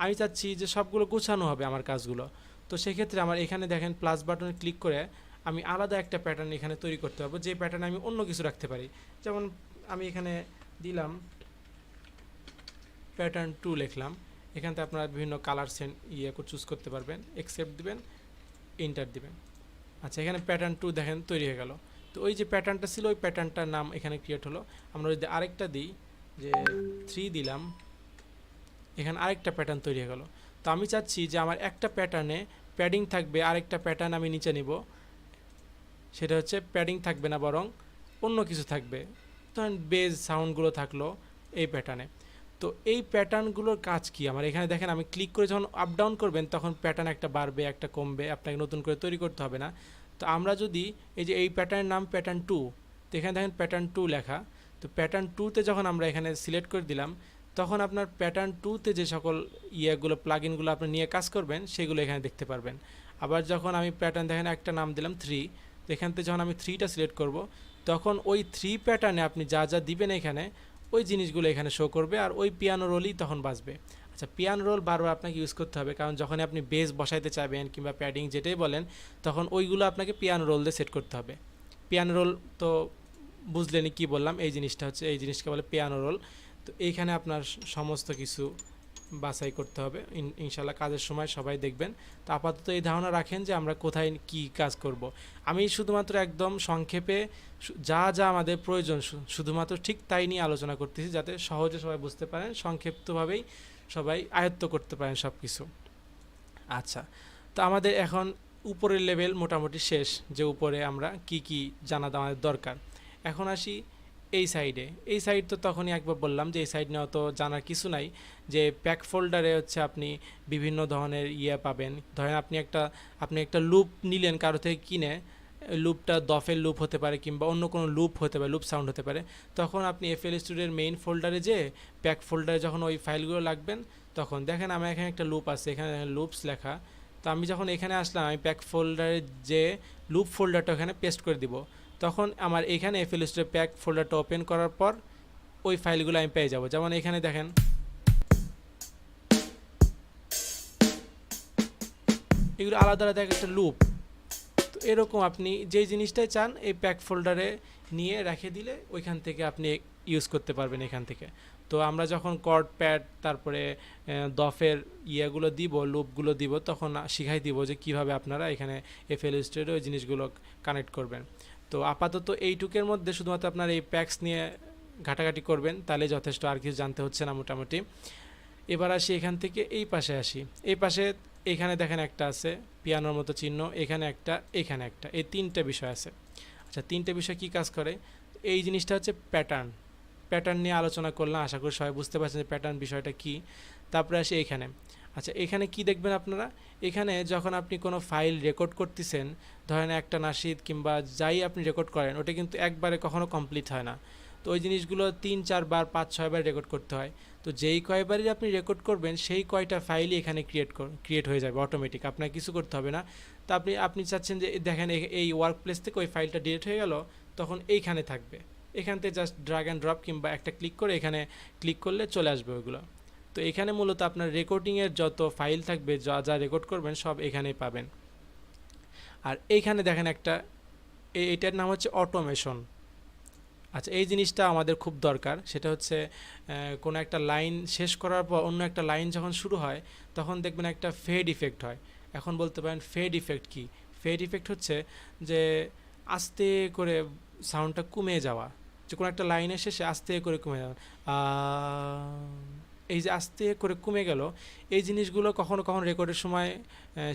আমি চাচ্ছি যে সবগুলো গোছানো হবে আমার কাজগুলো। তো সেক্ষেত্রে আমার এখানে দেখেন প্লাস বাটনে ক্লিক করে আমি আলাদা একটা প্যাটার্ন এখানে তৈরি করতে পারবো, যে প্যাটার্নে আমি অন্য কিছু রাখতে পারি। যেমন আমি এখানে দিলাম প্যাটার্ন 2 লিখলাম, এখান থেকে আপনারা বিভিন্ন কালার চুজ করতে পারবেন, অ্যাকসেপ্ট দিবেন, এন্টার দিবেন। আচ্ছা, এখানে প্যাটার্ন 2 দেখেন তৈরি হয়ে গেল। তো ওই যে প্যাটার্নটা ছিল, ওই প্যাটার্নটার নাম এখানে ক্রিয়েট হলো। আমরা যদি আরেকটা দিই, যে 3 দিলাম, এখানে আরেকটা প্যাটার্ন তৈরি হয়ে গেল। তো আমি চাচ্ছি যে আমার একটা প্যাটার্নে প্যাডিং থাকবে, আরেকটা প্যাটার্ন আমি নিচে নিব, সেটা হচ্ছে প্যাডিং থাকবে না, বরং অন্য কিছু থাকবে। ধরেন বেজ সাউন্ডগুলো থাকলো এই প্যাটার্নে। তো এই প্যাটার্নগুলোর কাজ কি, আমার এখানে দেখেন আমি ক্লিক করে যখন আপ ডাউন করবেন তখন প্যাটার্ন একটা বাড়বে একটা কমবে, আপনাকে নতুন করে তৈরি করতে হবে না। তো আমরা যদি এই যে এই প্যাটার্নের নাম প্যাটার্ন 2, তো এখানে দেখেন প্যাটার্ন 2 লেখা। তো প্যাটার্ন 2তে যখন আমরা এখানে সিলেক্ট করে দিলাম, তখন আপনার প্যাটার্ন 2তে যে সকল প্লাগইনগুলো আপনি নিয়ে কাজ করবেন সেগুলো এখানে দেখতে পারবেন। আবার যখন আমি প্যাটার্ন দেখেন একটা নাম দিলাম 3, তো এখান থেকে যখন আমি 3টা সিলেক্ট করব, তখন ওই 3 প্যাটার্নে আপনি যা যা দিবেন এখানে ওই জিনিসগুলো এখানে শো করবে, আর ওই পিয়ানো রোলই তখন বাজবে। আচ্ছা, পিয়ানো রোল বারবার আপনাকে ইউজ করতে হবে, কারণ যখন আপনি বেস বসাইতে চাইবেন কিংবা প্যাডিং যেটাই বলেন, তখন ওইগুলো আপনাকে পিয়ানো রোল দিয়ে সেট করতে হবে। পিয়ানো রোল তো বুঝলেনই কি বললাম, এই জিনিসটা হচ্ছে, এই জিনিসকে বলে পিয়ানো রোল। তো এইখানে আপনার সমস্ত কিছু বাছাই করতে হবে, ইনশাল্লাহ কাজের সময় সবাই দেখবেন। তো আপাতত এই ধারণা রাখেন যে আমরা কোথায় কি কাজ করব। আমি শুধুমাত্র একদম সংক্ষেপে যা যা আমাদের প্রয়োজন শুধুমাত্র ঠিক তাই নিয়ে আলোচনা করতেছি, যাতে সহজে সবাই বুঝতে পারেন, সংক্ষিপ্তভাবেই সবাই আয়ত্ত করতে পারেন সব কিছু। আচ্ছা, তো আমাদের এখন উপরের লেভেল মোটামুটি শেষ, যে উপরে আমরা কি কি জানা আমাদের দরকার। এখন আসি এই সাইডে। এই সাইড তো তখনই একবার বললাম যে এই সাইড নিয়ে অত জানার কিছু নাই, যে প্যাক ফোল্ডারে হচ্ছে আপনি বিভিন্ন ধরনের পাবেন। ধরেন আপনি একটা লুপ নিলেন কারো থেকে কিনে, লুপটা দফের লুপ হতে পারে কিংবা অন্য কোনো লুপ হতে পারে, লুপ সাউন্ড হতে পারে। তখন আপনি এফএল স্টুডিওর মেইন ফোল্ডারে যে প্যাক ফোল্ডারে যখন ওই ফাইলগুলো লাগবেন, তখন দেখেন আমার এখানে একটা লুপ আছে, এখানে লুপস লেখা। তো আমি যখন এখানে আসলাম, আমি প্যাক ফোল্ডারে যে লুপ ফোল্ডারটা ওখানে পেস্ট করে দিব, তখন আমার এখানে এফএল স্টুডিও প্যাক ফোল্ডারটা ওপেন করার পর ওই ফাইলগুলো আমি পেয়ে যাব। যেমন এখানে দেখেন এগুলো আলাদা আলাদা একটা লুপ। তো এরকম আপনি যেই জিনিসটাই চান এই প্যাক ফোল্ডারে নিয়ে রেখে দিলে ওইখান থেকে আপনি ইউজ করতে পারবেন এখান থেকে। তো আমরা যখন কর্ড প্যাড তারপরে দফের দিব, লুপগুলো দিব, তখন শিখাই দিব যে কিভাবে আপনারা এখানে এফএল স্টুডিও ওই জিনিসগুলো কানেক্ট করবেন। তো আপাতত এইটুকের মধ্যে শুধুমাত্র আপনার এই প্যাক্স নিয়ে ঘাটাঘাটি করবেন, তাহলে যথেষ্ট, আর কিছু জানতে হচ্ছে না মোটামুটি। এবার আসি এখান থেকে এই পাশে আসি। এই পাশে এখানে দেখেন একটা আছে পিয়ানোর মতো চিহ্ন, এখানে একটা, এখানে একটা, এই তিনটে বিষয় আছে। আচ্ছা, তিনটে বিষয় কি কাজ করে? এই জিনিসটা হচ্ছে প্যাটার্ন। প্যাটার্ন নিয়ে আলোচনা করলাম, আশা করি সবাই বুঝতে পারছেন যে প্যাটার্ন বিষয়টা কি। তারপরে আসি এখানে। আচ্ছা, এখানে কি দেখবেন আপনারা? এখানে যখন আপনি কোনো ফাইল রেকর্ড করতেছেন, ধরেন একটা নাশিদ কিংবা যাই আপনি রেকর্ড করেন, ওটা কিন্তু একবারে কখনো কমপ্লিট হয় না। তো ওই জিনিসগুলো 3-4 বার 5-6 বার রেকর্ড করতে হয়। তো যেই কয়বারই আপনি রেকর্ড করবেন সেই কয়টা ফাইলই এখানে ক্রিয়েট হয়ে যাবে অটোমেটিক, আপনার কিছু করতে হবে না। তো আপনি চাচ্ছেন যে দেখেন এই ওয়ার্ক প্লেস থেকে ওই ফাইলটা ডিলিট হয়ে গেল, তখন এইখানে থাকবে। এখান থেকে জাস্ট ড্র্যাগ অ্যান্ড ড্রপ কিংবা একটা ক্লিক করে এখানে ক্লিক করলে চলে আসবে ওইগুলো। তো এখানে মূলত আপনার রেকর্ডিংয়ের যত ফাইল থাকবে, যা যা রেকর্ড করবেন সব এখানেই পাবেন। আর এইখানে দেখেন একটা, এটার নাম হচ্ছে অটোমেশন। আচ্ছা, এই জিনিসটা আমাদের খুব দরকার। সেটা হচ্ছে কোনো একটা লাইন শেষ করার পর অন্য একটা লাইন যখন শুরু হয় তখন দেখবেন একটা ফেড ইফেক্ট হয়। এখন বলতে পারেন ফেড ইফেক্ট কি? ফেড ইফেক্ট হচ্ছে যে আস্তে করে সাউন্ডটা কমে যাওয়া, যে কোনো একটা লাইনের শেষে আস্তে করে কমে যাওয়া। এই যে আস্তে করে কমে গেল, এই জিনিসগুলো কখনো কখনো রেকর্ডের সময়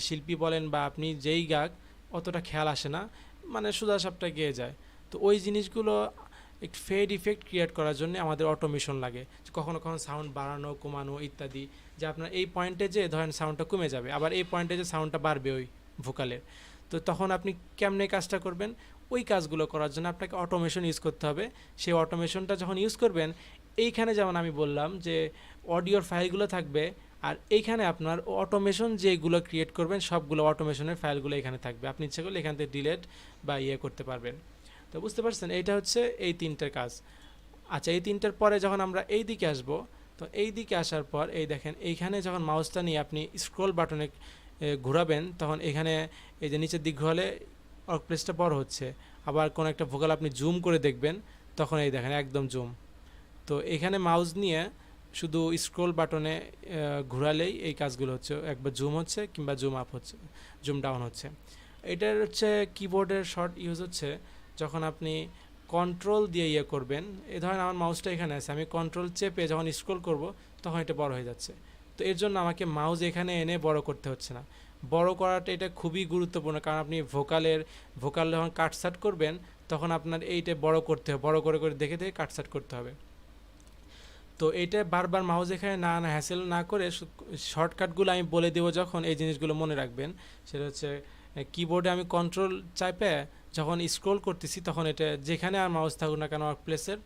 শিল্পী বলেন বা আপনি যেই গাক অতটা খেয়াল আসে না, মানে সোজাসাপটা গেয়ে যায়। তো ওই জিনিসগুলো একটু ফেড ইফেক্ট ক্রিয়েট করার জন্য আমাদের অটোমেশন লাগে, যে কখনো কখনো সাউন্ড বাড়ানো কমানো ইত্যাদি। যে আপনার এই পয়েন্টে যে ধরেন সাউন্ডটা কমে যাবে, আবার এই পয়েন্টে যে সাউন্ডটা বাড়বে ওই ভোকালের, তো তখন আপনি কেমনে কাজটা করবেন? ওই কাজগুলো করার জন্য আপনাকে অটোমেশন ইউজ করতে হবে। সেই অটোমেশনটা যখন ইউজ করবেন, এইখানে যেমন আমি বললাম যে অডিওর ফাইলগুলো থাকবে, আর এইখানে আপনার অটোমেশন যেগুলো ক্রিয়েট করবেন সবগুলো অটোমেশনের ফাইলগুলো এখানে থাকবে। আপনি ইচ্ছে করলে এখান থেকে ডিলেট বা করতে পারবেন। তো বুঝতে পারছেন, এইটা হচ্ছে এই তিনটার কাজ। আচ্ছা, এই তিনটার পরে যখন আমরা এই দিকে আসব, তো এই দিকে আসার পর এই দেখেন এইখানে যখন মাউসটা নিয়ে আপনি স্ক্রল বাটনে ঘোরাবেন, তখন এখানে এই যে নিচের দিক ঘোরালে ওয়ার্ক প্লেসটা বড় হচ্ছে। আবার কোনো একটা ভোকাল আপনি জুম করে দেখবেন, তখন এই দেখেন একদম জুম। তো এখানে মাউস নিয়ে শুধু স্ক্রল বাটনে ঘোরালেই এই কাজগুলো হচ্ছে, একবার জুম হচ্ছে কিংবা জুম আপ হচ্ছে, জুম ডাউন হচ্ছে। এটার হচ্ছে কিবোর্ডের শর্ট ইউজ হচ্ছে যখন আপনি কন্ট্রোল দিয়ে করবেন। এই ধরেন আমার মাউসটা এখানে আছে, আমি কন্ট্রোল চেপে যখন স্ক্রল করব তখন এটা বড় হয়ে যাচ্ছে। তো এর জন্য আমাকে মাউস এখানে এনে বড় করতে হচ্ছে না। বড় করাটা এটা খুবই গুরুত্বপূর্ণ, কারণ আপনি ভোকাল যখন কাটসাট করবেন তখন আপনার এইটা বড় করতে হবে, বড় করে করে দেখে দেখে কাটসাট করতে হবে। তো এটা বারবার মাউস এখানে না না হ্যাসেল না করে শর্টকাটগুলো আমি বলে দেবো যখন, এই জিনিসগুলো মনে রাখবেন। সেটা হচ্ছে কিবোর্ডে আমি কন্ট্রোল চাপে যখন স্ক্রল করতেছি তখন এটা যেখানে আর মাউস থাকুক না কেন ওয়ার্ক প্লেসের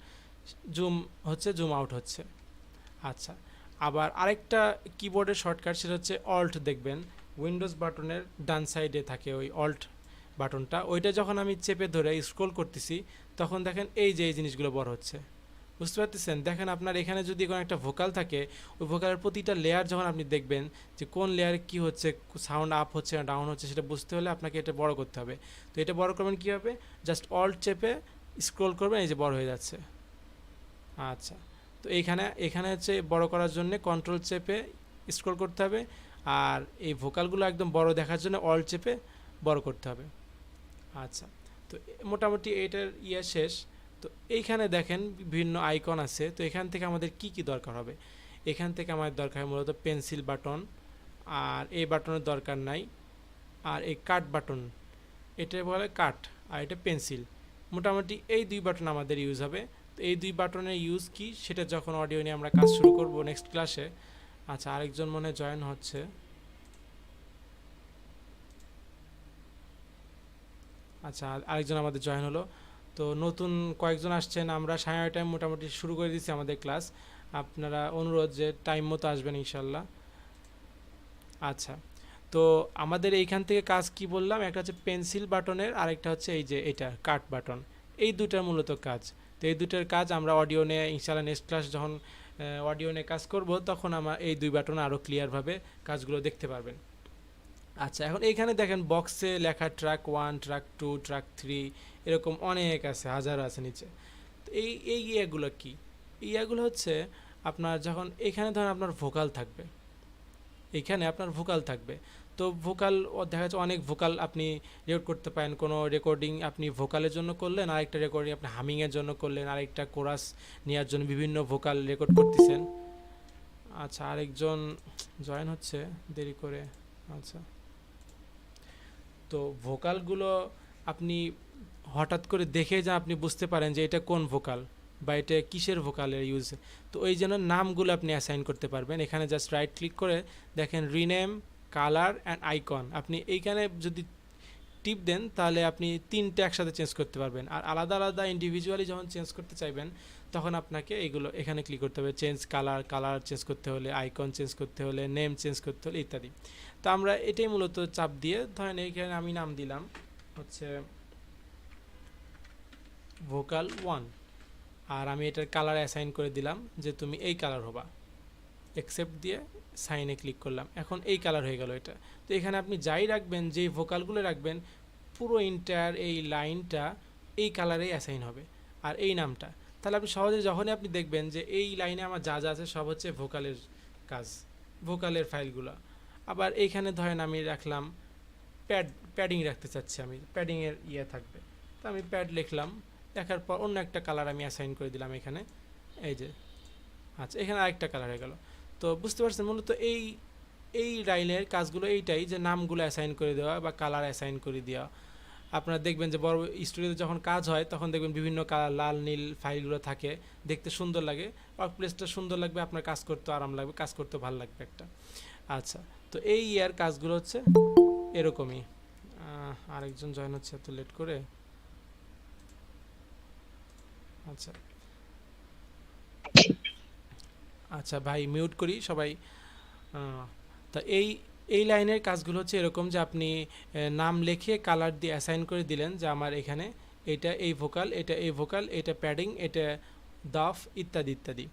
জুম হচ্ছে, জুম আউট হচ্ছে। আচ্ছা, আবার আরেকটা কিবোর্ডের শর্টকাট, সেটা হচ্ছে অল্ট। দেখবেন উইন্ডোজ বাটনের ডান সাইডে থাকে ওই অল্ট বাটনটা, ওইটা যখন আমি চেপে ধরে স্ক্রল করতেছি তখন দেখেন এই যে এই জিনিসগুলো বড় হচ্ছে। বুঝতে পারতেছেন? দেখেন আপনার এখানে যদি কোনো একটা ভোকাল থাকে, ওই ভোকালের প্রতিটা লেয়ার যখন আপনি দেখবেন যে কোন লেয়ারে কী হচ্ছে, সাউন্ড আপ হচ্ছে না ডাউন হচ্ছে, সেটা বুঝতে হলে আপনাকে এটা বড় করতে হবে। তো এটা বড় করবেন কীভাবে? জাস্ট অল্ট চেপে স্ক্রল করবেন, এই যে বড় হয়ে যাচ্ছে। আচ্ছা, তো এখানে হচ্ছে বড় করার জন্য কন্ট্রোল চেপে স্ক্রল করতে হবে, আর এই ভোকালগুলো একদম বড় দেখার জন্য অল্ট চেপে বড় করতে হবে। আচ্ছা, তো মোটামুটি এটার শেষ। তো এইখানে দেখেন বিভিন্ন আইকন আছে। তো এখান থেকে আমাদের কি কি দরকার হবে? এখান থেকে আমাদের দরকার হয় মূলত পেন্সিল বাটন, আর এই বাটনের দরকার নাই। আর এই কাট বাটন, এটা বলে কাট, আর এটা পেন্সিল। মোটামুটি এই দুই বাটন আমাদের ইউজ হবে। তো এই দুই বাটনের ইউজ কি সেটা যখন অডিও নিয়ে আমরা কাজ শুরু করব নেক্সট ক্লাসে। আচ্ছা, আরেকজন মনে জয়েন হচ্ছে। আচ্ছা, আরেকজন আমাদের জয়েন হলো। তো নতুন কয়েকজন আসছেন, আমরা 9:30 মোটামুটি শুরু করে দিচ্ছি আমাদের ক্লাস। আপনারা অনুরোধ যে টাইম মতো আসবেন ইনশাল্লাহ। আচ্ছা, তো আমাদের এইখান থেকে কাজ কি বললাম, একটা হচ্ছে পেন্সিল বাটনের, আরেকটা হচ্ছে এই যে এটা কাট বাটন। এই দুটার মূলত কাজ। তো এই দুটার কাজ আমরা অডিও নিয়ে ইনশাল্লাহ নেক্সট ক্লাস যখন অডিও নিয়ে কাজ করব তখন আমার এই দুই বাটন আরও ক্লিয়ারভাবে কাজগুলো দেখতে পারবেন। আচ্ছা, এখন এইখানে দেখেন বক্সে লেখা ট্র্যাক 1, ট্র্যাক 2, ট্র্যাক 3 এরকম অনেক আছে, হাজার আছে নিচে। তো এই ইয়েগুলো কি? এই ইয়েগুলো হচ্ছে আপনার যখন এখানে ধরেন আপনার ভোকাল থাকবে, এখানে আপনার ভোকাল থাকবে। তো ভোকাল দেখা যাচ্ছে অনেক ভোকাল আপনি রেকর্ড করতে পারেন। কোনো রেকর্ডিং আপনি ভোকালের জন্য করলেন, আরেকটা রেকর্ডিং আপনি হামিংয়ের জন্য করলেন, আরেকটা কোরাস নেওয়ার জন্য বিভিন্ন ভোকাল রেকর্ড করতেছেন। আচ্ছা, আরেকজন জয়েন হচ্ছে দেরি করে। আচ্ছা, তো ভোকালগুলো আপনি হঠাৎ করে দেখে যা আপনি বুঝতে পারেন যে এটা কোন ভোকাল বা এটা কিসের ভোকালের ইউজ। তো ওই জন্য নামগুলো আপনি অ্যাসাইন করতে পারবেন। এখানে জাস্ট রাইট ক্লিক করে দেখেন রিনেম, কালার অ্যান্ড আইকন। আপনি এইখানে যদি টিপ দেন তাহলে আপনি তিনটে একসাথে চেঞ্জ করতে পারবেন। আর আলাদা আলাদা ইন্ডিভিজুয়ালি যখন চেঞ্জ করতে চাইবেন তখন আপনাকে এইগুলো এখানে ক্লিক করতে হবে। চেঞ্জ কালার চেঞ্জ করতে হলে, আইকন চেঞ্জ করতে হলে, নেম চেঞ্জ করতে হলে ইত্যাদি। তো আমরা এটাই মূলত চাপ দিয়ে ধরেন এইখানে আমি নাম দিলাম হচ্ছে ভোকাল 1, আর আমি এটার কালার অ্যাসাইন করে দিলাম যে তুমি এই কালার হবা। অ্যাকসেপ্ট দিয়ে সাইনে ক্লিক করলাম, এখন এই কালার হয়ে গেল এটা। তো এখানে আপনি যাই রাখবেন, যেই ভোকালগুলো রাখবেন, পুরো ইন্টার এই লাইনটা এই কালারেই অ্যাসাইন হবে, আর এই নামটা। তাহলে আপনি সহজে যখনই আপনি দেখবেন যে এই লাইনে আমার যা যা আছে সব হচ্ছে ভোকালের কাজ, ভোকালের ফাইলগুলো। আবার এইখানে ধরেন আমি রাখলাম প্যাডিং রাখতে চাচ্ছি, আমি প্যাডিংয়ের থাকবে, তো আমি প্যাড লিখলাম, লেখার পর অন্য একটা কালার আমি অ্যাসাইন করে দিলাম এখানে, এই যে। আচ্ছা, এখানে আরেকটা কালার হয়ে গেল। তো বুঝতে পারছেন মূলত এই এই লাইনের কাজগুলো এইটাই, যে নামগুলো অ্যাসাইন করে দেওয়া বা কালার অ্যাসাইন করে দেওয়া। আপনারা দেখবেন যে বড় স্টুডিওতে যখন কাজ হয় তখন দেখবেন বিভিন্ন কালার, লাল নীল ফাইলগুলো থাকে, দেখতে সুন্দর লাগে, ওয়ার্ক প্লেসটা সুন্দর লাগবে, আপনার কাজ করতে আরাম লাগবে, কাজ করতে ভালো লাগবে একটা। আচ্ছা, তো এই কাজগুলো হচ্ছে এরকমই। আরেকজন জয়েন হচ্ছে এত লেট করে। আচ্ছা আচ্ছা ভাই, মিউট করি সবাই। তা এই এই লাইনের কাজগুলো হচ্ছে এরকম যে আপনি নাম লিখে কালার দিয়ে অ্যাসাইন করে দিলেন যে আমার এখানে এটা এই ভোকাল, এটা এই ভোকাল, এটা প্যাডিং, এটা দাফ, ইত্যাদি ইত্যাদি।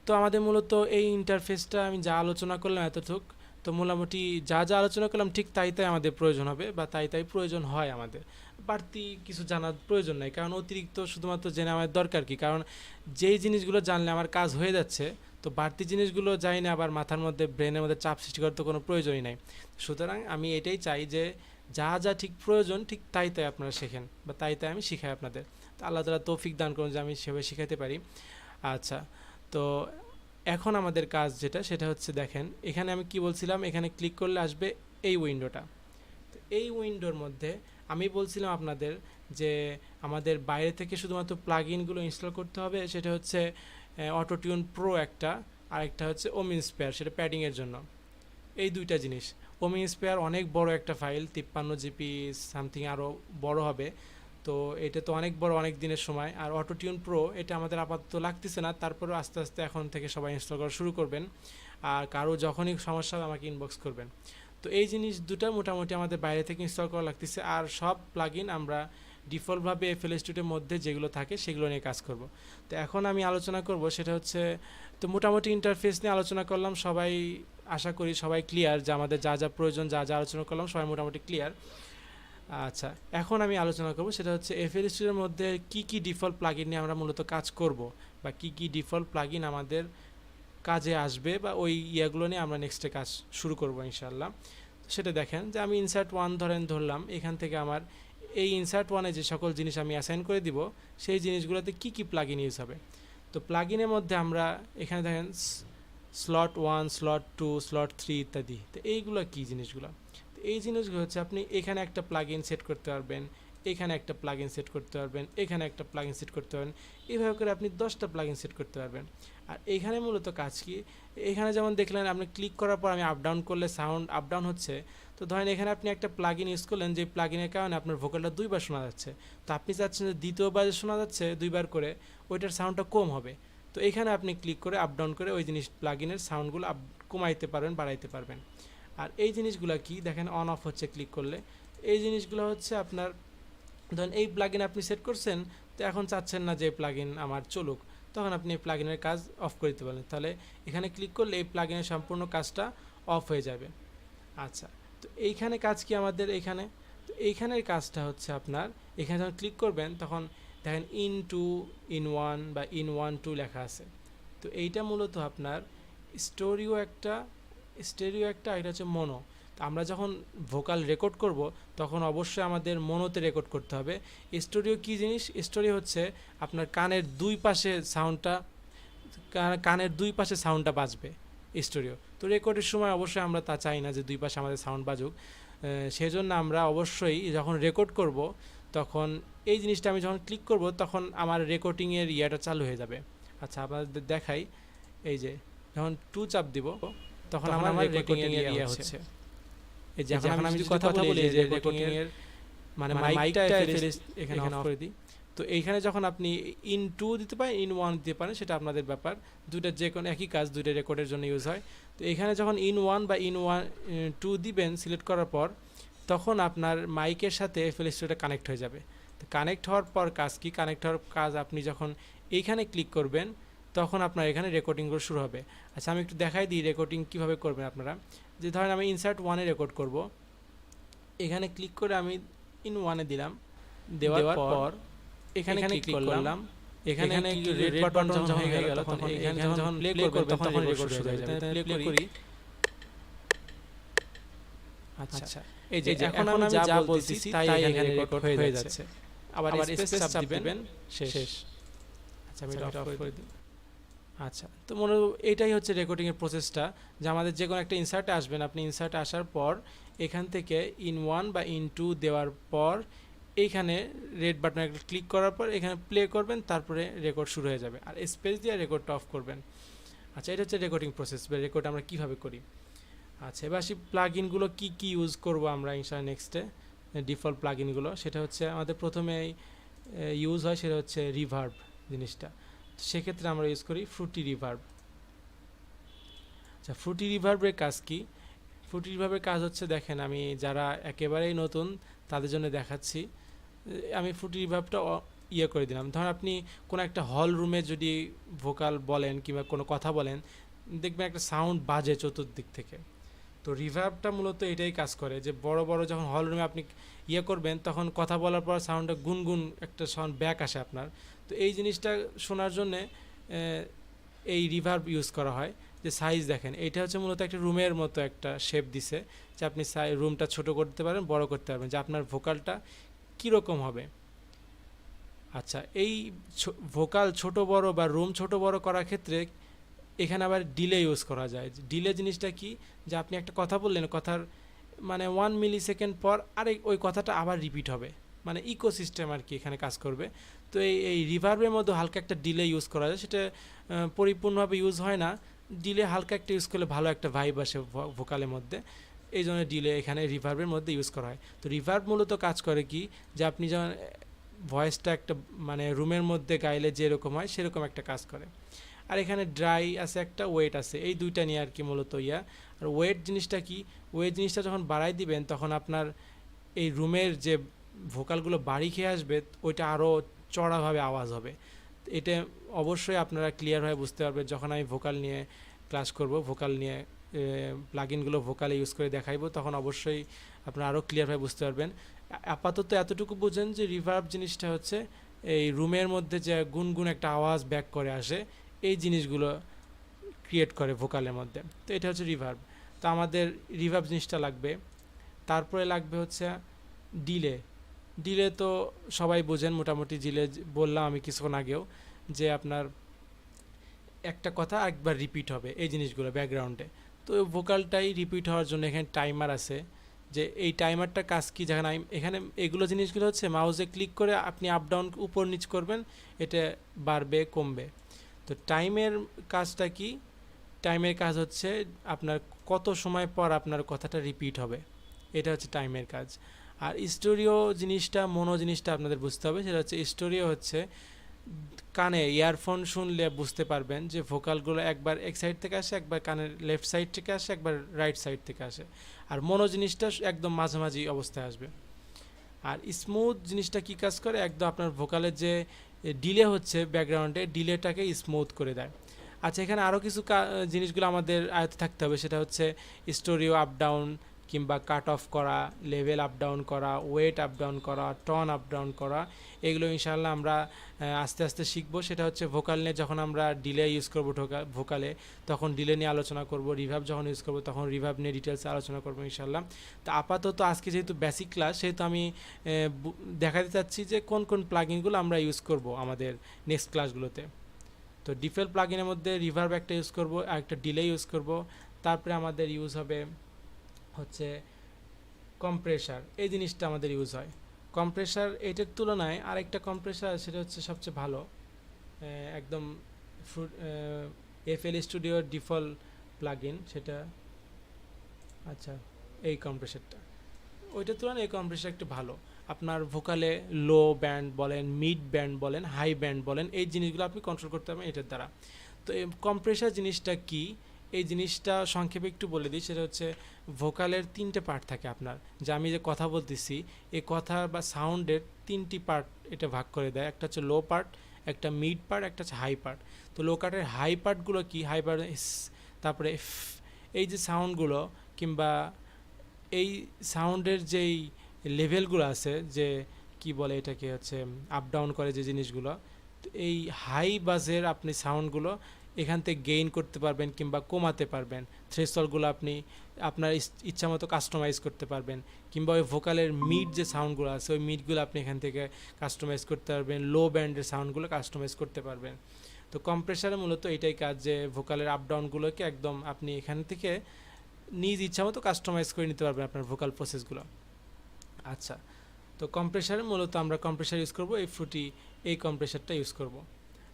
তো আমাদের মূলত এই ইন্টারফেসটা আমি যা আলোচনা করলাম এতটুক, তো মোটামুটি যা যা আলোচনা করলাম ঠিক তাই তাই আমাদের প্রয়োজন হবে, বা তাই তাই প্রয়োজন হয় আমাদের। বাড়তি কিছু জানার প্রয়োজন নাই, কারণ অতিরিক্ত শুধুমাত্র জেনে আমার দরকার কি, কারণ যেই জিনিসগুলো জানলে আমার কাজ হয়ে যাচ্ছে, তো বাড়তি জিনিসগুলো যাই না আবার মাথার মধ্যে, ব্রেনের মধ্যে চাপ সৃষ্টি করার তো কোনো প্রয়োজনই নাই। সুতরাং আমি এটাই চাই যে যা যা ঠিক প্রয়োজন ঠিক তাই তাই আপনারা শেখেন, বা তাই তাই আমি শিখাই আপনাদের। তো আল্লাহ তাআলা তৌফিক দান করুন যে আমি সেভাবে শিখাতে পারি। আচ্ছা, তো এখন আমাদের কাজ যেটা, সেটা হচ্ছে দেখেন এখানে আমি কি বলছিলাম, এখানে ক্লিক করলে আসবে এই উইন্ডোটা। তো এই উইন্ডোর মধ্যে আমি বলছিলাম আপনাদের যে আমাদের বাইরে থেকে শুধুমাত্র প্লাগইনগুলো ইনস্টল করতে হবে, সেটা হচ্ছে অটোটিউন প্রো একটা, আর একটা হচ্ছে ওমিনস্পেয়ার, সেটা প্যাডিংয়ের জন্য। এই দুইটা জিনিস। ওমিনস্পেয়ার অনেক বড় একটা ফাইল, 53 জিবি সামথিং, আরও বড় হবে। তো এটা তো অনেক বড়, অনেক দিনের সময়। আর অটোটিউন প্রো এটা আমাদের আপাতত লাগতেছে না, তারপরেও আস্তে আস্তে এখন থেকে সবাই ইনস্টল করা শুরু করবেন, আর কারো যখনই সমস্যা হবে আমাকে ইনবক্স করবেন। তো এই জিনিস দুটা মোটামুটি আমাদের বাইরে থেকে ইনস্টল করা লাগতেছে, আর সব প্লাগইন আমরা ডিফল্টভাবে এফএল স্টুডিওর মধ্যে যেগুলো থাকে সেগুলো নিয়ে কাজ করব। তো এখন আমি আলোচনা করব সেটা হচ্ছে, তো মোটামুটি ইন্টারফেস নিয়ে আলোচনা করলাম, সবাই আশা করি সবাই ক্লিয়ার, যে আমাদের যা যা প্রয়োজন, যা যা আলোচনা করলাম সবাই মোটামুটি ক্লিয়ার। আচ্ছা, এখন আমি আলোচনা করব সেটা হচ্ছে এফএল স্টুডিওর মধ্যে কি কি ডিফল্ট প্লাগইন নিয়ে আমরা মূলত কাজ করব, বা কি কি ডিফল্ট প্লাগইন আমাদের কাজে আসবে, বা ওই ইয়াগুলো নিয়ে আমরা নেক্সটে কাজ শুরু করব ইনশাআল্লাহ। তো সেটা দেখেন যে আমি ইনসার্ট ওয়ান ধরলাম, এখান থেকে আমার এই ইনসার্ট ওয়ানে যে সকল জিনিস আমি অ্যাসাইন করে দিব, সেই জিনিসগুলোতে কি কি প্লাগইন ইউজ হবে। তো প্লাগইনের মধ্যে আমরা এখানে দেখেন স্লট 1, স্লট 2, স্লট 3 ইত্যাদি। তো এইগুলো কি জিনিসগুলো, তো এই জিনিসগুলো হচ্ছে আপনি এখানে একটা প্লাগইন সেট করতে পারবেন, এখানে একটা প্লাগইন সেট করতে পারবেন, এখানে একটা প্লাগইন সেট করতে পারবেন, এইভাবে করে আপনি 10টা প্লাগইন সেট করতে পারবেন। আর এইখানে মূলত কাজ কি, এখানে যেমন দেখলেন আপনি ক্লিক করার পর আমি আপ ডাউন করলে সাউন্ড আপ ডাউন হচ্ছে। তো ধরেন এখানে আপনি একটা প্লাগইন ইউজ করলেন, যে প্লাগইনের কারণে আপনার ভোকালটা দুইবার শোনা যাচ্ছে, তো আপনি চাচ্ছেন যে দ্বিতীয়বার শোনা যাচ্ছে দুইবার করে, ওইটার সাউন্ডটা কম হবে। তো এখানে আপনি ক্লিক করে আপ ডাউন করে ওই জিনিস প্লাগইনের সাউন্ডগুলো কমাইতে পারবেন, বাড়াইতে পারবেন। আর এই জিনিসগুলো কি দেখেন, অন অফ হচ্ছে ক্লিক করলে। এই জিনিসগুলো হচ্ছে আপনার ধরেন এই প্লাগইন আপনি সেট করছেন, তো এখন চাচ্ছেন না যে প্লাগইন আমার চলুক, তখন আপনি এই প্লাগইনের কাজ অফ করে দিতে পারেন। তাহলে এখানে ক্লিক করলে এই প্লাগইনের সম্পূর্ণ কাজটা অফ হয়ে যাবে। আচ্ছা, তো এইখানে কাজ কি আমাদের এখানে, তো এইখানের কাজটা হচ্ছে আপনার এখানে যখন ক্লিক করবেন তখন দেখেন ইন টু, ইন ওয়ান বা ইন 1 2 লেখা আছে। তো এইটা মূলত আপনার স্টোরিও একটা, স্টেরিও একটা, এটা হচ্ছে মোনো। তো আমরা যখন ভোকাল রেকর্ড করব তখন অবশ্যই আমাদের মোনোতে রেকর্ড করতে হবে। স্টোরিও কী জিনিস, স্টোরিও হচ্ছে আপনার কানের দুই পাশে সাউন্ডটা, কানের দুই পাশে সাউন্ডটা বাজবে স্টোরিও। তো রেকর্ডের সময় অবশ্যই আমরা তা চাই না যে দুই পাশে আমাদের সাউন্ড বাজুক, সেজন্য আমরা অবশ্যই যখন রেকর্ড করব তখন এই জিনিসটা আমি যখন ক্লিক করব তখন আমার রেকর্ডিংয়ের ইয়াটা চালু হয়ে যাবে। আচ্ছা, আপনাদের দেখাই, এই যে যখন 2 চাপ দিব তখন আমার রেকর্ডিংয়ের ইয়া হচ্ছে। এই যে এখন আমি যদি কথা বলি যে রেকর্ডিংয়ের মানে মাইকটা এখানে অফ করে দিই, তো এইখানে যখন আপনি ইন 2 দিতে পারেন, ইন 1 দিতে পারেন, সেটা আপনাদের ব্যাপার। দুইটা যে কোনো একই কাজ, দুইটা রেকর্ডের জন্য ইউজ হয়। তো এখানে যখন ইন 1 বা ইন 2 দিবেন সিলেক্ট করার পর, তখন আপনার মাইকের সাথে এফএল স্টুডিওটা কানেক্ট হয়ে যাবে। তো কানেক্ট হওয়ার পর কাজ কি, কানেক্ট হওয়ার কাজ আপনি যখন এইখানে ক্লিক করবেন তখন আপনার এখানে রেকর্ডিংগুলো শুরু হবে। আচ্ছা আমি একটু দেখাই দিই রেকর্ডিং কীভাবে করবেন আপনারা। যে ধরেন আমি ইনসার্ট ওয়ানে রেকর্ড করব, এখানে ক্লিক করে আমি ইন ওয়ানে দিলাম, দেওয়ার পর এখানে ক্লিক করলাম, এখানে রেড বাটন যখন হয়ে গেল তখন এখানে যখন প্লে করবেন তখন রেকর্ড শুরু হয়ে যাবে। প্লে করি। আচ্ছা এই যে এখন আমি যা বলতেছি তাই এখানে রেকর্ড হয়ে যাচ্ছে। আবার স্পেস চাপ দিবেন, শেষ। আচ্ছা আমি এটা অফ করে দিই। আচ্ছা তো এটাই হচ্ছে রেকর্ডিং এর প্রসেসটা, যে আমাদের যে কোনো একটা ইনসার্টে আসবেন, আপনি ইনসার্টে আসার পর এখান থেকে ইন ওয়ান বা ইন টু দেওয়ার পর এইখানে রেড বাটনে একটা ক্লিক করার পর এখানে প্লে করবেন, তারপরে রেকর্ড শুরু হয়ে যাবে। আর স্পেস দিয়ে রেকর্ডটা অফ করবেন। আচ্ছা এটা হচ্ছে রেকর্ডিং প্রসেস বা রেকর্ড আমরা কীভাবে করি। আচ্ছা এবার আসি প্লাগইনগুলো কী ইউজ করব আমরা ইনশাআল্লাহ নেক্সটে। ডিফল্ট প্লাগইনগুলো সেটা হচ্ছে আমাদের প্রথমে ইউজ হয়, সেটা হচ্ছে রিভার্ব জিনিসটা। সেক্ষেত্রে আমরা ইউজ করি ফ্রুটি রিভার্ব। আচ্ছা ফ্রুটি রিভার্বের কাজ কি? ফ্রুটি রিভার্বের কাজ হচ্ছে, দেখেন আমি যারা একেবারেই নতুন তাদের জন্য দেখাচ্ছি। আমি ফ্রুটি রিভার্বটা করে দিলাম। ধরুন আপনি কোনো একটা হল রুমে যদি ভোকাল বলেন কিংবা কোনো কথা বলেন, দেখবেন একটা সাউন্ড বাজে চতুর্দিক থেকে। তো রিভার্বটা মূলত এটাই কাজ করে, যে বড় বড় যখন হল রুমে আপনি করবেন তখন কথা বলার পর সাউন্ডটা গুনগুন একটা সাউন্ড ব্যাক আসে আপনার। তো এই জিনিসটা শোনার জন্যে এই রিভার্ব ইউজ করা হয়। যে সাইজ দেখেন, এইটা হচ্ছে মূলত একটা রুমের মতো একটা শেপ দিছে, যে আপনি রুমটা ছোট করতে পারেন, বড় করতে পারবেন, যে আপনার ভোকালটা কীরকম হবে। আচ্ছা এই ভোকাল ছোট বড় বা রুম ছোট বড় করার ক্ষেত্রে এখানে আবার ডিলে ইউজ করা যায়। ডিলে জিনিসটা কি, যে আপনি একটা কথা বললেন, কথার মানে 1 মিলি সেকেন্ড পর আরেক ওই কথাটা আবার রিপিট হবে, মানে ইকোসিস্টেম আর কি এখানে কাজ করবে। তো এই রিভার্বের মধ্যে হালকা একটা ডিলে ইউজ করা যায়, সেটা পরিপূর্ণভাবে ইউজ হয় না। ডিলে হালকা একটা ইউজ করলে ভালো একটা ভাইব আসে ভোকালের মধ্যে, এই জন্য ডিলে এখানে রিভার্বের মধ্যে ইউজ করা হয়। তো রিভার্ব মূলত কাজ করে কি, যে আপনি যখন ভয়েসটা একটা মানে রুমের মধ্যে গাইলে যেরকম হয় সেরকম একটা কাজ করে। আর এখানে ড্রাই আছে একটা, ওয়েট আছে, এই দুইটা নিয়ে আর কি মূলত আর ওয়েট জিনিসটা কি, ওয়েট জিনিসটা যখন বাড়াই দিবেন তখন আপনার এই রুমের যে ভোকালগুলো বাড়ি খেয়ে আসবে ওইটা আরও চড়াভাবে আওয়াজ হবে। এটা অবশ্যই আপনারা ক্লিয়ারভাবে বুঝতে পারবেন যখন আমি ভোকাল নিয়ে ক্লাস করব, ভোকাল নিয়ে প্লাগইনগুলো ভোকালে ইউজ করে দেখাইবো, তখন অবশ্যই আপনারা আরও ক্লিয়ারভাবে বুঝতে পারবেন। আপাতত এতটুকু বুঝেন যে রিভার্ব জিনিসটা হচ্ছে এই রুমের মধ্যে যে গুনগুন একটা আওয়াজ ব্যাক করে আসে, এই জিনিসগুলো ক্রিয়েট করে ভোকালের মধ্যে। তো এটা হচ্ছে রিভার্ব। তো আমাদের রিভার্ব জিনিসটা লাগবে। তারপরে লাগবে হচ্ছে ডিলে। ডিলে তো সবাই বোঝেন মোটামুটি, ডিলে বললাম আমি কিছুক্ষণ আগেও, যে আপনার একটা কথা একবার রিপিট হবে, এই জিনিসগুলো ব্যাকগ্রাউন্ডে। তো ভোকালটাই রিপিট হওয়ার জন্য এখানে টাইমার আছে, যে এই টাইমারটা কাজ কি, যেখানে এখানে এগুলো জিনিসগুলো হচ্ছে মাউসে ক্লিক করে আপনি আপ ডাউন উপর নিচ করবেন, এটা বাড়বে কমবে। তো টাইমের কাজটা কি, টাইমের কাজ হচ্ছে আপনার কত সময় পর আপনার কথাটা রিপিট হবে, এটা হচ্ছে টাইমের কাজ। আর স্টোরিও জিনিসটা, মনো জিনিসটা আপনাদের বুঝতে হবে। সেটা হচ্ছে স্টোরিও হচ্ছে কানে ইয়ারফোন শুনলে বুঝতে পারবেন যে ভোকালগুলো একবার এক সাইড থেকে আসে, একবার কানের লেফট সাইড থেকে আসে, একবার রাইট সাইড থেকে আসে। আর মনো জিনিসটা একদম মাঝামাঝি অবস্থায় আসবে। আর স্মুথ জিনিসটা কি কাজ করে, একদম আপনার ভোকালের যে ডিলে হচ্ছে ব্যাকগ্রাউন্ডে, ডিলেটাকে স্মুথ করে দেয়। আচ্ছা এখানে আরও কিছু জিনিসগুলো আমাদের আয়ত্তে থাকতে হবে, সেটা হচ্ছে স্টোরিও আপ ডাউন কিংবা কাট অফ করা, লেভেল আপ ডাউন করা, ওয়েট আপ ডাউন করা, টন আপ ডাউন করা, এগুলো ইনশাআল্লাহ আমরা আস্তে আস্তে শিখবো। সেটা হচ্ছে ভোকাল নিয়ে যখন আমরা ডিলে ইউজ করবো ভোকালে, তখন ডিলে নিয়ে আলোচনা করব। রিভার্ব যখন ইউজ করবো তখন রিভার্ব নিয়ে ডিটেলসে আলোচনা করবো ইনশাআল্লাহ। তো আপাতত আজকে যেহেতু বেসিক ক্লাস, সেহেতু আমি দেখাতে চাচ্ছি যে কোন কোন প্লাগইনগুলো আমরা ইউজ করব আমাদের নেক্সট ক্লাসগুলোতে। তো ডিফল্ট প্লাগইনের মধ্যে রিভার্ব একটা ইউজ করব, আর একটা ডিলে ইউজ করব। তারপরে আমাদের ইউজ হবে হচ্ছে কম্প্রেসার, এই জিনিসটা আমাদের ইউজ হয়। কম্প্রেসার এটার তুলনায় আরেকটা কম্প্রেসার, সেটা হচ্ছে সবচেয়ে ভালো, একদম এফএল স্টুডিওর ডিফল্ট প্লাগইন সেটা। আচ্ছা এই কম্প্রেসারটা, ওইটার তুলনায় এই কম্প্রেসার একটু ভালো। আপনার ভোকালে লো ব্যান্ড বলেন, মিড ব্যান্ড বলেন, হাই ব্যান্ড বলেন, এই জিনিসগুলো আপনি কন্ট্রোল করতে পারবেন এটার দ্বারা। তো এই কম্প্রেসার জিনিসটা কি, এই জিনিসটা সংক্ষেপে একটু বলে দিই। সেটা হচ্ছে ভোকালের 3টে পার্ট থাকে আপনার, যে আমি যে কথা বলতেছি এই কথা বা সাউন্ডের 3টি পার্ট এটা ভাগ করে দেয়। একটা হচ্ছে লো পার্ট, একটা মিড পার্ট, একটা হচ্ছে হাই পার্ট। তো লো কাটের হাই পার্টগুলো কি, হাই পার্ট, তারপরে এই যে সাউন্ডগুলো কিংবা এই সাউন্ডের যেই লেভেলগুলো আছে, যে কি বলে এটাকে হচ্ছে আপ ডাউন করে যে জিনিসগুলো, তো এই হাই বাজের আপনি সাউন্ডগুলো এখান থেকে গেইন করতে পারবেন কিংবা কমাতে পারবেন। থ্রেশহোল্ডগুলো আপনি আপনার ইচ্ছা মতো কাস্টমাইজ করতে পারবেন, কিংবা ওই ভোকালের মিড যে সাউন্ডগুলো আছে ওই মিডগুলো আপনি এখান থেকে কাস্টমাইজ করতে পারবেন, লো ব্যান্ডের সাউন্ডগুলো কাস্টমাইজ করতে পারবেন। তো কম্প্রেসারে মূলত এটাই কাজ, যে ভোকালের আপ ডাউনগুলোকে একদম আপনি এখান থেকে নিজ ইচ্ছা মতো কাস্টমাইজ করে নিতে পারবেন আপনার ভোকাল প্রসেসগুলো। আচ্ছা, তো কম্প্রেসারে মূলত আমরা কম্প্রেসার ইউজ করব, এই ফ্রুটি এই কম্প্রেসারটা ইউজ করব।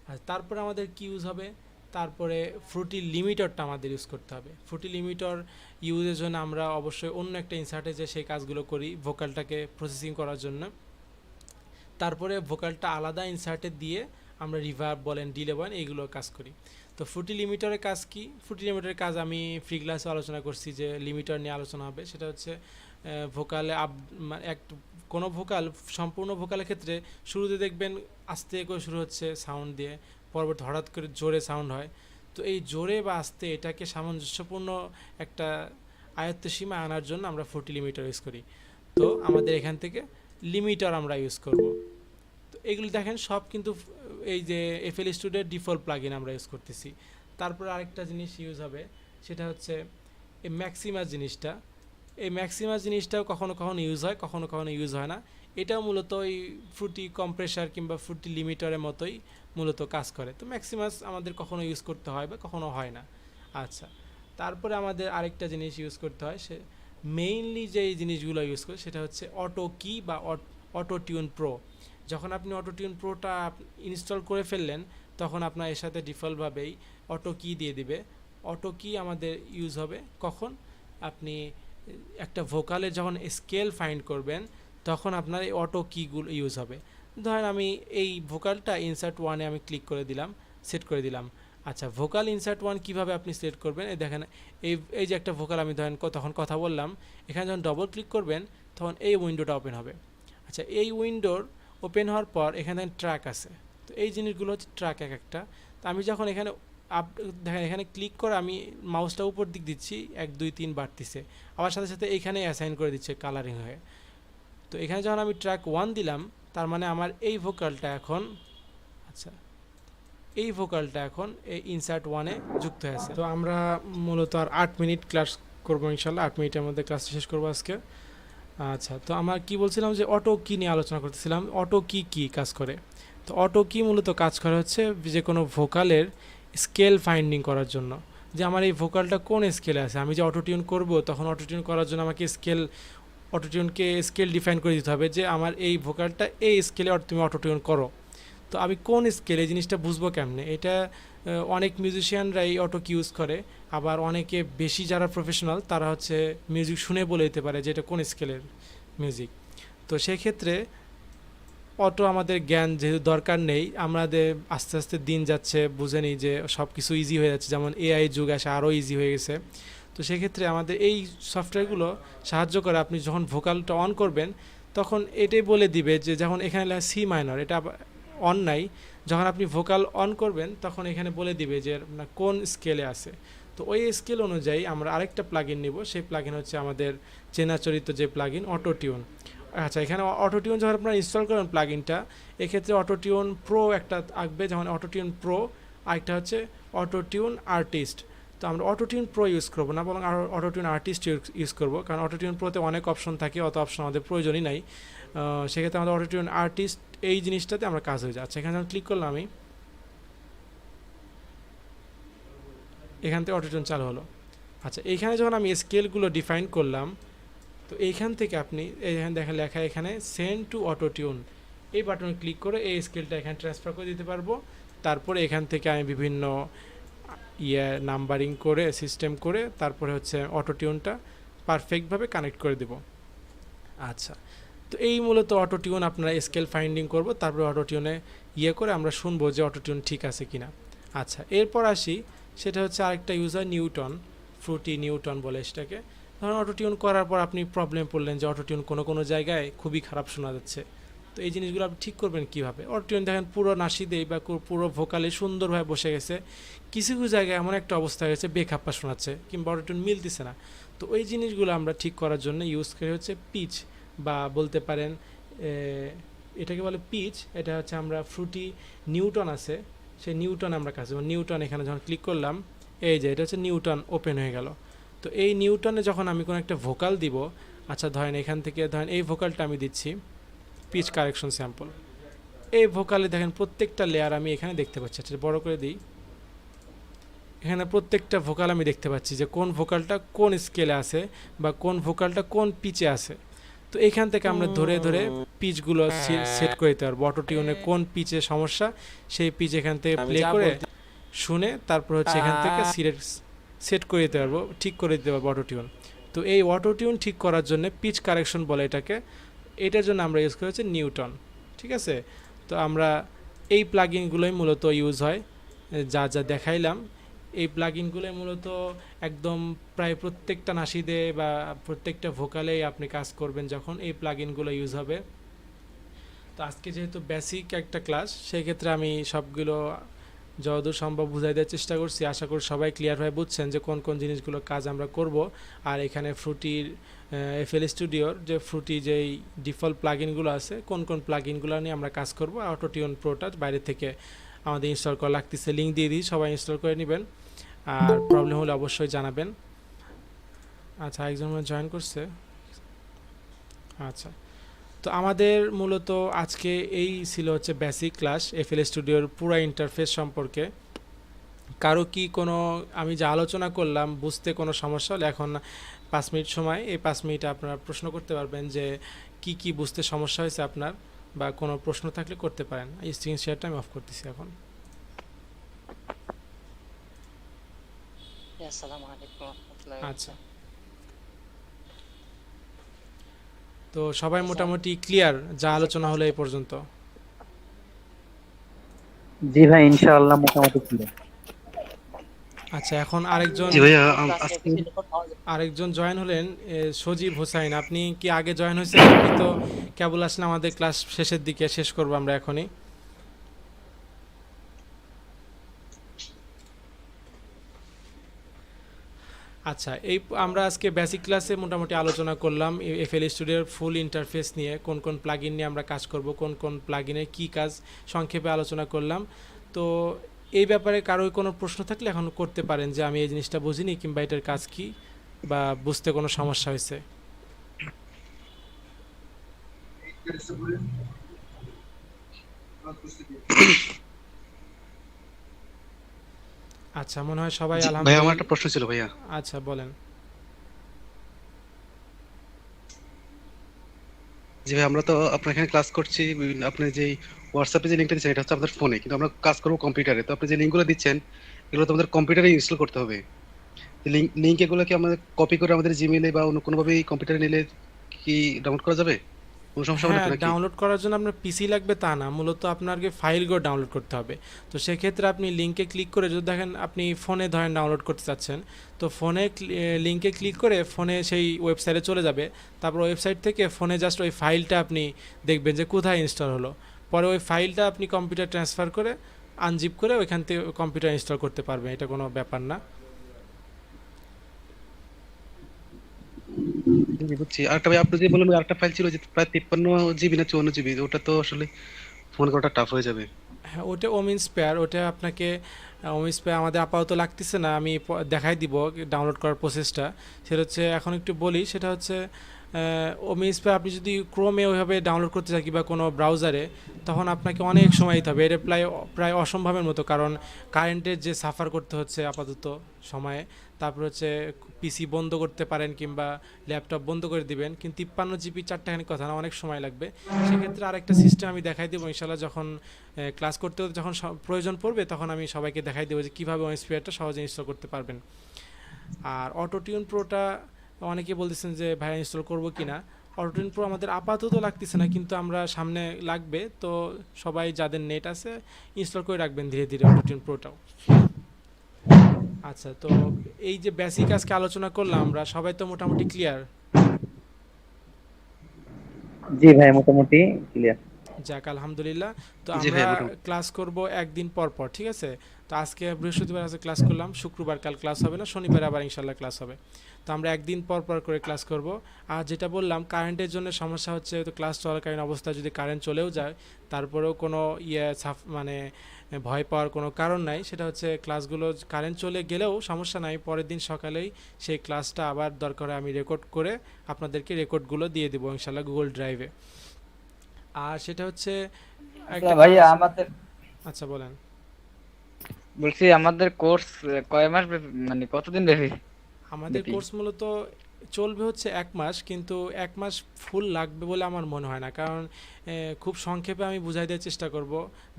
আর তারপরে আমাদের কি ইউজ হবে, তারপরে ফ্রুটি লিমিটরটা আমাদের ইউজ করতে হবে। ফ্রুটি লিমিটর ইউজের জন্য আমরা অবশ্যই অন্য একটা ইনসার্টে যে সেই কাজগুলো করি ভোকালটাকে প্রসেসিং করার জন্য। তারপরে ভোকালটা আলাদা ইনসার্টে দিয়ে আমরা রিভার্ব বলেন, ডিলে বলেন, এইগুলো কাজ করি। তো ফ্রুটি লিমিটরের কাজ কি, ফ্রুটি লিমিটরের কাজ আমি ফ্রি ক্লাসে আলোচনা করছি, যে লিমিটর নিয়ে আলোচনা হবে। সেটা হচ্ছে ভোকালে কোনো ভোকাল, সম্পূর্ণ ভোকালের ক্ষেত্রে শুরুতে দেখবেন আস্তে করে শুরু হচ্ছে সাউন্ড দিয়ে, পরবর্তী হঠাৎ করে জোরে সাউন্ড হয়। তো এই জোরে বা আস্তে এটাকে সামঞ্জস্যপূর্ণ একটা আয়ত্ত সীমা আনার জন্য আমরা ফ্রুটি লিমিটর ইউজ করি। তো আমাদের এখান থেকে লিমিটর আমরা ইউজ করব। তো এগুলো দেখেন সব কিন্তু এই যে এফএল স্টুডিওর ডিফল্ট প্লাগইন আমরা ইউজ করতেছি। তারপর আরেকটা জিনিস ইউজ হবে, সেটা হচ্ছে এই ম্যাক্সিমাস জিনিসটা। এই ম্যাক্সিমাস জিনিসটাও কখনো কখনো ইউজ হয়, কখনো কখনো ইউজ হয় না। এটাও মূলত ওই ফ্রুটি কম্প্রেসার কিংবা ফ্রুটি লিমিটরের মতোই মূলত কাজ করে। তো ম্যাক্সিমাস আমাদের কখনো ইউজ করতে হয় বা কখনো হয় না। আচ্ছা, তারপরে আমাদের আরেকটা জিনিস ইউজ করতে হয়, সে মেইনলি যে জিনিসগুলো ইউজ করে সেটা হচ্ছে অটো কি বা অটো টিউন প্রো। যখন আপনি অটো টিউন প্রোটা ইনস্টল করে ফেললেন, তখন আপনার এর সাথে ডিফল্টভাবেই অটো কি দিয়ে দিবে। অটো কি আমাদের ইউজ হবে কখন, আপনি একটা ভোকালে যখন স্কেল ফাইন্ড করবেন তখন আপনার এই অটো কিগুলো ইউজ হবে। ধরেন আমি এই ভোকালটা ইনসার্ট ওয়ানে আমি ক্লিক করে দিলাম, সেট করে দিলাম। আচ্ছা, ভোকাল ইনসার্ট ওয়ান কীভাবে আপনি সেট করবেন, এই দেখেন এই যে একটা ভোকাল আমি ধরেন তখন কথা বললাম, এখানে যখন ডবল ক্লিক করবেন তখন এই উইন্ডোটা ওপেন হবে। আচ্ছা, এই উইন্ডোর ওপেন হওয়ার পর এখানে ট্র্যাক আছে। তো এই জিনিসগুলো হচ্ছে ট্র্যাক এক একটা। তো আমি যখন এখানে দেখেন এখানে ক্লিক করে আমি মাউসটা উপর দিক দিচ্ছি, 1 2 3 বাড়তিছে, আবার সাথে সাথে এইখানে অ্যাসাইন করে দিচ্ছে কালারিং হয়ে। তো এখানে যখন আমি ট্র্যাক 1 দিলাম, তার মানে আমার এই ভোকালটা এখন, আচ্ছা, এই ভোকালটা এখন এই ইনসার্ট ওয়ানে যুক্ত হয়েছে। তো আমরা মূলত আর 8 মিনিট ক্লাস করবো ইনশাল্লাহ, 8 মিনিটের মধ্যে ক্লাসটা শেষ করবো আজকে। আচ্ছা, তো আমরা কি বলছিলাম, যে অটো কি নিয়ে আলোচনা করতেছিলাম। অটো কি কাজ করে, তো অটো কি মূলত কাজ করে হচ্ছে যে কোনো ভোকালের স্কেল ফাইন্ডিং করার জন্য, যে আমার এই ভোকালটা কোন স্কেলে আছে। আমি যে অটোটিউন করব, তখন অটোটিউন করার জন্য আমাকে অটোটিউনকে স্কেল ডিফাইন করে দিতে হবে, যে আমার এই ভোকালটা এই স্কেলে তুমি অটোটিউন করো। তো আমি কোন স্কেলে, এই জিনিসটা বুঝবো কেমনে, এটা অনেক মিউজিশিয়ানরা এই অটো কি ইউজ করে, আবার অনেকে বেশি যারা প্রফেশনাল তারা হচ্ছে মিউজিক শুনে বলে দিতে পারে যে এটা কোন স্কেলের মিউজিক। তো সেক্ষেত্রে অটো আমাদের জ্ঞান যেহেতু দরকার নেই, আমাদের আস্তে আস্তে দিন যাচ্ছে, বুঝে নিই যে সব কিছু ইজি হয়ে যাচ্ছে, যেমন এআই যুগ আসে আরও ইজি হয়ে গেছে। তো সেক্ষেত্রে আমাদের এই সফটওয়্যারগুলো সাহায্য করে, আপনি যখন ভোকালটা অন করবেন তখন এটাই বলে দিবে যে যখন এখানে লেখা সি মাইনর, এটা অন নাই, যখন আপনি ভোকাল অন করবেন তখন এখানে বলে দিবে যে কোন স্কেলে আছে। তো ওই স্কেল অনুযায়ী আমরা আরেকটা প্লাগইন নিব, সেই প্লাগইন হচ্ছে আমাদের চেনাচরিত যে প্লাগইন অটোটিউন। আচ্ছা, এখানে অটোটিউন যখন আপনারা ইনস্টল করেন প্লাগইনটা, এক্ষেত্রে অটোটিউন প্রো একটা আসবে, যেমন অটোটিউন প্রো, আরেকটা হচ্ছে অটোটিউন আর্টিস্ট। তো আমরা অটোটিউন প্রো ইউজ করবো না, বরং অটোটিউন আর্টিস্ট ইউজ করবো, কারণ অটোটিউন প্রোতে অনেক অপশন থাকে, অত অপশন আমাদের প্রয়োজনই নাই। সেক্ষেত্রে আমাদের অটোটিউন আর্টিস্ট এই জিনিসটাতে আমরা কাজ হয়ে যাচ্ছে। এখানে যখন ক্লিক করলাম আমি, এখান থেকে অটোটিউন চালু হলো। আচ্ছা, এইখানে যখন আমি স্কেলগুলো ডিফাইন করলাম, তো এইখান থেকে আপনি এখানে দেখেন লেখা এখানে সেন্ড টু অটোটিউন, এই বাটনে ক্লিক করে এই স্কেলটা এখানে ট্রান্সফার করে দিতে পারবো। তারপরে এখান থেকে আমি বিভিন্ন নাম্বারিং করে সিস্টেম করে তারপরে হচ্ছে অটোটিউনটা পারফেক্টভাবে কানেক্ট করে দেব। আচ্ছা, তো এই মূলত অটোটিউন আপনারা স্কেল ফাইন্ডিং করব, তারপরে অটোটিউনে করে আমরা শুনবো যে অটোটিউন ঠিক আছে কিনা। আচ্ছা, এরপর আসি, সেটা হচ্ছে আরেকটা ইউজ হয় নিউটন, ফ্রুটি নিউটন বলে সেটাকে। ধরুন অটোটিউন করার পর আপনি প্রবলেম পড়লেন যে অটোটিউন কোনো জায়গায় খুবই খারাপ শোনা যাচ্ছে, তো এই জিনিসগুলো আপনি ঠিক করবেন কিভাবে? অটোটিউন দেখেন পুরো নাসিদেই বা পুরো ভোকালে সুন্দরভাবে বসে গেছে, কিছু কিছু জায়গায় এমন একটা অবস্থা হয়েছে বেখাপ্পা শোনাচ্ছে কিংবা অটোটিউন মিলতেছে না। তো ওই জিনিসগুলো আমরা ঠিক করার জন্য ইউজ করি হচ্ছে পিচ, বা বলতে পারেন এটাকে বলে পিচ। এটা হচ্ছে আমরা ফ্রুটি নিউটন আছে, সেই নিউটন আমরা কাজ করব। নিউটন এখানে যখন ক্লিক করলাম, এই যে এটা হচ্ছে নিউটন ওপেন হয়ে গেল। তো এই নিউটনে যখন আমি কোনো একটা ভোকাল দিব, আচ্ছা ধরেন এখান থেকে ধরেন এই ভোকালটা আমি দিচ্ছি পিচ কারেকশন স্যাম্পল। এই ভোকালে দেখেন প্রত্যেকটা লেয়ার আমি এখানে দেখতে পাচ্ছি। আচ্ছা বড় করে দিই, এখানে প্রত্যেকটা ভোকাল আমি দেখতে পাচ্ছি যে কোন ভোকালটা কোন স্কেলে আছে বা কোন ভোকালটা কোন পিচে আছে। তো এখান থেকে আমরা ধরে ধরে পিচগুলো সেট করে দিতে পারবো। অটো টিউনে কোন পিচে সমস্যা সেই পিচ এখান থেকে প্লে করে শুনে তারপর হচ্ছে এখান থেকে সেট করে দিতে পারবো, ঠিক করে দিতে পারবো অটো টিউন। তো এই অটো টিউন ঠিক করার জন্য পিচ কারেকশন বলে এটাকে, এটার জন্য আমরা ইউজ করি হচ্ছে নিউটন। ঠিক আছে, তো আমরা এই প্লাগইনগুলোই মূলত ইউজ হয়, যা যা দেখাইলাম এই প্লাগইনগুলোই মূলত একদম প্রায় প্রত্যেকটা নাসিদে বা প্রত্যেকটা ভোকালেই আপনি কাজ করবেন যখন এই প্লাগইনগুলো ইউজ হবে। তো আজকে যেহেতু বেসিক একটা ক্লাস, সেই ক্ষেত্রে আমি সবগুলো যতদূর সম্ভব বুঝাই দেওয়ার চেষ্টা করছি। আশা করি সবাই ক্লিয়ারভাবে বুঝছেন যে কোন কোন জিনিসগুলো কাজ আমরা করব। আর এখানে ফ্রুটির এফএল স্টুডিওর যে ফ্রুটি যেই ডিফল্ট প্লাগইনগুলো আছে, কোন কোন প্লাগইনগুলো নিয়ে আমরা কাজ করব। অটোটিউন প্রোটা বাইরে থেকে আমাদের ইনস্টল করা লাগতেছে, লিঙ্ক দিয়ে দিই, সবাই ইনস্টল করে নেবেন। আর প্রবলেম হলে অবশ্যই জানাবেন। আচ্ছা একজন জয়েন করছে। আচ্ছা, তো আমাদের মূলত আজকে এই ছিল হচ্ছে বেসিক ক্লাস এফএল স্টুডিওর পুরো ইন্টারফেস সম্পর্কে। কারো কি কোনো আমি যা আলোচনা করলাম বুঝতে কোনো সমস্যা হলে এখন 5 মিনিট সময়, এই 5 মিনিটে আপনারা প্রশ্ন করতে পারবেন যে কি কি বুঝতে সমস্যা হয়েছে আপনার, বা কোনো প্রশ্ন থাকলে করতে পারেন। এই স্ক্রিন শেয়ারটা আমি অফ করতেছি এখন। আসসালামু আলাইকুম ওয়া রাহমাতুল্লাহি ওয়া আচ্ছা, বারাকাতুহু। তো সবাই মোটামুটি ক্লিয়ার যা আলোচনা হলো এই পর্যন্ত? জি ভাই, ইনশাআল্লাহ মোটামুটি ক্লিয়ার। আচ্ছা, এখন আরেকজন জি ভাইয়া ক্লাসে আজকে বেশি রেকর্ড পাওয়া যায়। আরেকজন জয়েন হলেন, সজীব হোসাইন। আপনি কি আগে জয়েন হয়েছেন? আপনি তো কেবল আসলে আমাদের ক্লাস শেষের দিকে, শেষ করবো আমরা এখনই। আচ্ছা, এই আমরা আজকে বেসিক ক্লাসে মোটামুটি আলোচনা করলাম এফএল স্টুডিওর ফুল ইন্টারফেস নিয়ে, কোন কোন প্লাগইন নিয়ে আমরা কাজ করব, কোন কোন প্লাগইনের কী কাজ সংক্ষেপে আলোচনা করলাম। তো এই ব্যাপারে কারোর কোনো প্রশ্ন থাকলে এখন করতে পারেন যে আমি এই জিনিসটা বুঝিনি কিংবা এটার কাজ কি, বা বুঝতে কোনো সমস্যা হয়েছে। আচ্ছা, মনে হয় সবাই ভাইয়া আমার আলহামদুলিল্লাহ। একটা প্রশ্ন ছিল ভাইয়া। আচ্ছা বলেন। জি ভাই, আমরা তো আপনার এখানে ক্লাস করছি আপনি যে হোয়াটসঅ্যাপে যে লিঙ্কটা দিচ্ছেন এটা হচ্ছে আমাদের ফোনে, কিন্তু আমরা কাজ করবো কম্পিউটারে। তো আপনি যে লিঙ্কগুলো দিচ্ছেন এগুলো তো আমাদের কম্পিউটারে ইনস্টল করতে হবে। লিঙ্ক এগুলো কি আমাদের কপি করে আমাদের জিমেইলে বা অন্য কোনোভাবে কম্পিউটারে নিলে কি ডাউনলোড করা যাবে? কোনো সমস্যা হবে না হ্যাঁ, তো নাকি? ডাউনলোড করার জন্য আপনার পিসি লাগবে তা না, মূলত আপনাকে ফাইলগুলো ডাউনলোড করতে হবে। তো সেক্ষেত্রে আপনি লিঙ্কে ক্লিক করে, যদি দেখেন আপনি ফোনে ধরেন ডাউনলোড করতে চাচ্ছেন, তো ফোনে লিঙ্কে ক্লিক করে ফোনে সেই ওয়েবসাইটে চলে যাবে। তারপর ওয়েবসাইট থেকে ফোনে জাস্ট ওই ফাইলটা আপনি দেখবেন যে কোথায় ইনস্টল হলো। পরে ওই ফাইলটা আপনি কম্পিউটার ট্রান্সফার করে আনজিপ করে ওইখান থেকে কম্পিউটার ইনস্টল করতে পারবেন, এটা কোনো ব্যাপার না। জি বুঝছি। আরেকটা ভাই, আপনি যে বললেন ওই আরেকটা ফাইল ছিল যে প্রায় 53 জিবি না 54 জিবি, ওটা তো আসলে ফোন করাটা টাফ হয়ে যাবে। হ্যাঁ, ওটা ওমিন স্পেয়ার, ওটা আপনাকে ওমিন স্পেয়ার আমাদের আপাতত লাগতেছে না, আমি দেখাই দিব ডাউনলোড করার প্রসেসটা। সেটা হচ্ছে এখন একটু বলি, সেটা হচ্ছে ওমিন স্পেয়ার আপনি যদি ক্রোমে ওইভাবে ডাউনলোড করতে চান কিংবা কোনো ব্রাউজারে, তখন আপনাকে অনেক সময় দিতে হবে। এটা প্রায় প্রায় অসম্ভবের মতো, কারণ কারেন্টের যে সাফার করতে হচ্ছে আপাতত সময়ে। তারপর হচ্ছে পিসি বন্ধ করতে পারেন কিংবা ল্যাপটপ বন্ধ করে দিবেন, কিন্তু 53 জিবি চারটাখানি কথা না, অনেক সময় লাগবে। সেক্ষেত্রে আরেকটা সিস্টেম আমি দেখাই দেবো ইনশাল্লাহ, যখন ক্লাস করতে হতে যখন প্রয়োজন পড়বে তখন আমি সবাইকে দেখাই দেবো যে কীভাবে ওয়েবসাইটটা সহজে ইনস্টল করতে পারবেন। আর অটোটিউন প্রোটা অনেকে বলতেছেন যে ভাই ইনস্টল করবো কি না। অটোটিউন প্রো আমাদের আপাতত লাগতেছে না, কিন্তু আমরা সামনে লাগবে, তো সবাই যাদের নেট আছে ইনস্টল করে রাখবেন ধীরে ধীরে অটোটিউন প্রোটাও। আচ্ছা, তো এই যে বেসিক আজকে আলোচনা করলাম আমরা, সবাই তো মোটামুটি ক্লিয়ার? জি ভাই, মোটামুটি ক্লিয়ার। যাক আলহামদুলিল্লাহ। তো জি আমরা ভাইয়া মোটামুটি। ক্লাস করব একদিন পর পর, ঠিক আছে? তো আজকে বৃহস্পতিবার আছে ক্লাস করলাম, শুক্রবার কাল ক্লাস হবে না, শনিবার আবার ইনশাল্লাহ ক্লাস হবে। তো আমরা একদিন পর পর করে ক্লাস করব। আর যেটা বললাম কারেন্টের জন্য সমস্যা হচ্ছে, তো ক্লাস চলাকালীন অবস্থায় যদি কারেন্ট চলেও যায় তারপরেও কোনো মানে ভয় পাওয়ার কোনো কারণ নাই। সেটা হচ্ছে ক্লাসগুলো কারেন্ট চলে গেলেও সমস্যা নাই, পরের দিন সকালেই সেই ক্লাসটা আবার দরকার হয় আমি রেকর্ড করে আপনাদেরকে রেকর্ডগুলো দিয়ে দেবো ইনশাল্লাহ গুগল ড্রাইভে। আর সেটা হচ্ছে আচ্ছা একটা ভাইয়া, কাজ। আমাদের আচ্ছা বলেন। বলছি আমাদের কোর্স কয় মাস ব্যাপী, মানে কতদিন ব্যাপী আমাদের ব্যাপী? কোর্স মূলত চলবে হচ্ছে 1 মাস, কিন্তু 1 মাস ফুল লাগবে বলে আমার মনে হয় না, কারণ খুব সংক্ষেপে আমি বুঝাই দেওয়ার চেষ্টা করব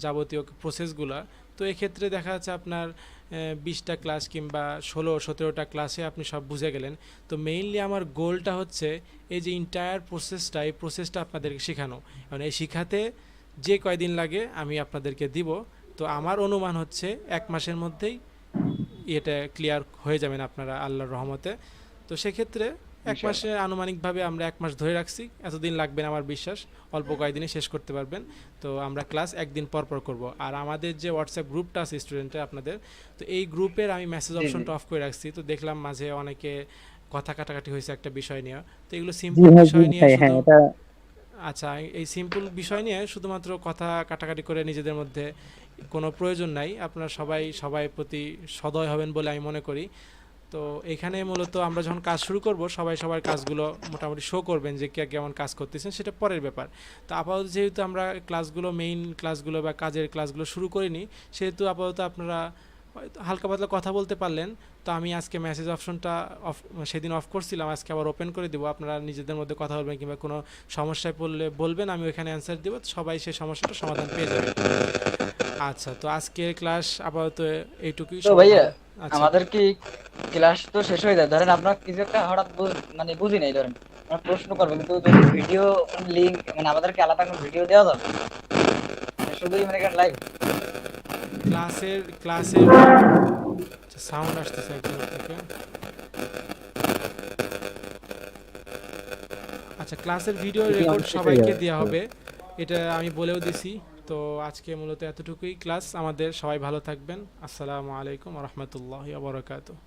যাবতীয় প্রসেসগুলো। তো এক্ষেত্রে দেখা যাচ্ছে আপনার 20টা ক্লাস কিংবা 16-17টা ক্লাসে আপনি সব বুঝে গেলেন। তো মেইনলি আমার গোলটা হচ্ছে এই যে ইন্টায়ার প্রসেসটা, এই প্রসেসটা আপনাদেরকে শেখানো, কারণ এই শিখাতে যে কয়দিন লাগে আমি আপনাদেরকে দিব। তো আমার অনুমান হচ্ছে 1 মাসের মধ্যেই এটা ক্লিয়ার হয়ে যাবেন আপনারা আল্লাহর রহমতে। তো সেক্ষেত্রে 1 মাসে আনুমানিকভাবে আমরা 1 মাস ধরে রাখছি, এতদিন লাগবে না আমার বিশ্বাস, অল্প কয়েকদিনে শেষ করতে পারবেন। তো আমরা ক্লাস একদিন পর পর করব। আর আমাদের যে হোয়াটসঅ্যাপ গ্রুপটা আছে স্টুডেন্টের আপনাদের, তো এই গ্রুপের আমি মেসেজ জি জি অপশনটা অফ করে রাখছি। তো দেখলাম মাঝে অনেকে কথা কাটাকাটি হয়েছে একটা বিষয় নিয়ে। তো এগুলো জি সিম্পল ভাই, জি বিষয় নিয়ে ভাই, হ্যাঁ শুধু, এটা আচ্ছা এই সিম্পল বিষয় নিয়ে শুধুমাত্র কথা কাটাকাটি করে নিজেদের মধ্যে কোনো প্রয়োজন নাই। আপনারা সবাই সবাই প্রতি সদয় হবেন বলে আমি মনে করি। তো এখানে মূলত আমরা যখন কাজ শুরু করব সবাই সবার কাজগুলো মোটামুটি শো করবেন যে কে কেমন কাজ করতেছেন, সেটা পরের ব্যাপার। তো আপাতত যেহেতু আমরা ক্লাসগুলো মেইন ক্লাসগুলো বা কাজের ক্লাসগুলো শুরু করিনি, সেহেতু আপাতত আপনারা হয়তো হালকা পাতলা কথা বলতে পারলেন। তো আমি আজকে মেসেজ অপশনটা অফ, সেদিন অফ করছিলাম, আজকে আবার ওপেন করে দিব। আপনারা নিজেদের মধ্যে কথা বলবেন কিংবা কোনো সমস্যায় পড়লে বলবেন, আমি ওইখানে অ্যান্সার দিব, সবাই সেই সমস্যাটা সমাধান পেয়ে যাবে। আচ্ছা, তো আজকের ক্লাস আপাতত এইটুকুই, তো সবাই ভাইয়া, ভালো। আচ্ছা আমাদের কি ক্লাস তো শেষ হয়ে যায়, ধরেন আপনার কিছু একটা হঠাৎ মানে বুঝি নাই, ধরেন আমরা প্রশ্ন করবো, কিন্তু যদি ভিডিও লিঙ্ক, মানে আমাদেরকে আলাদা কোনো ভিডিও দেওয়া যাবে, মানে শুধুই মানে লাইভ? ক্লাসের সাউন্ড আসতেছে একজনের থেকে। আচ্ছা, ক্লাসের ভিডিও রেকর্ড শেষ হয়ে সবাইকে যাবে। দেওয়া হবে, এটা আমি বলেও দিছি। তো আজকে মূলত এতটুকুই ক্লাস আমাদের, সবাই ভালো থাকবেন। আসসালামু আলাইকুম ওয়া রাহমাতুল্লাহি ওয়া বারাকাতুহু।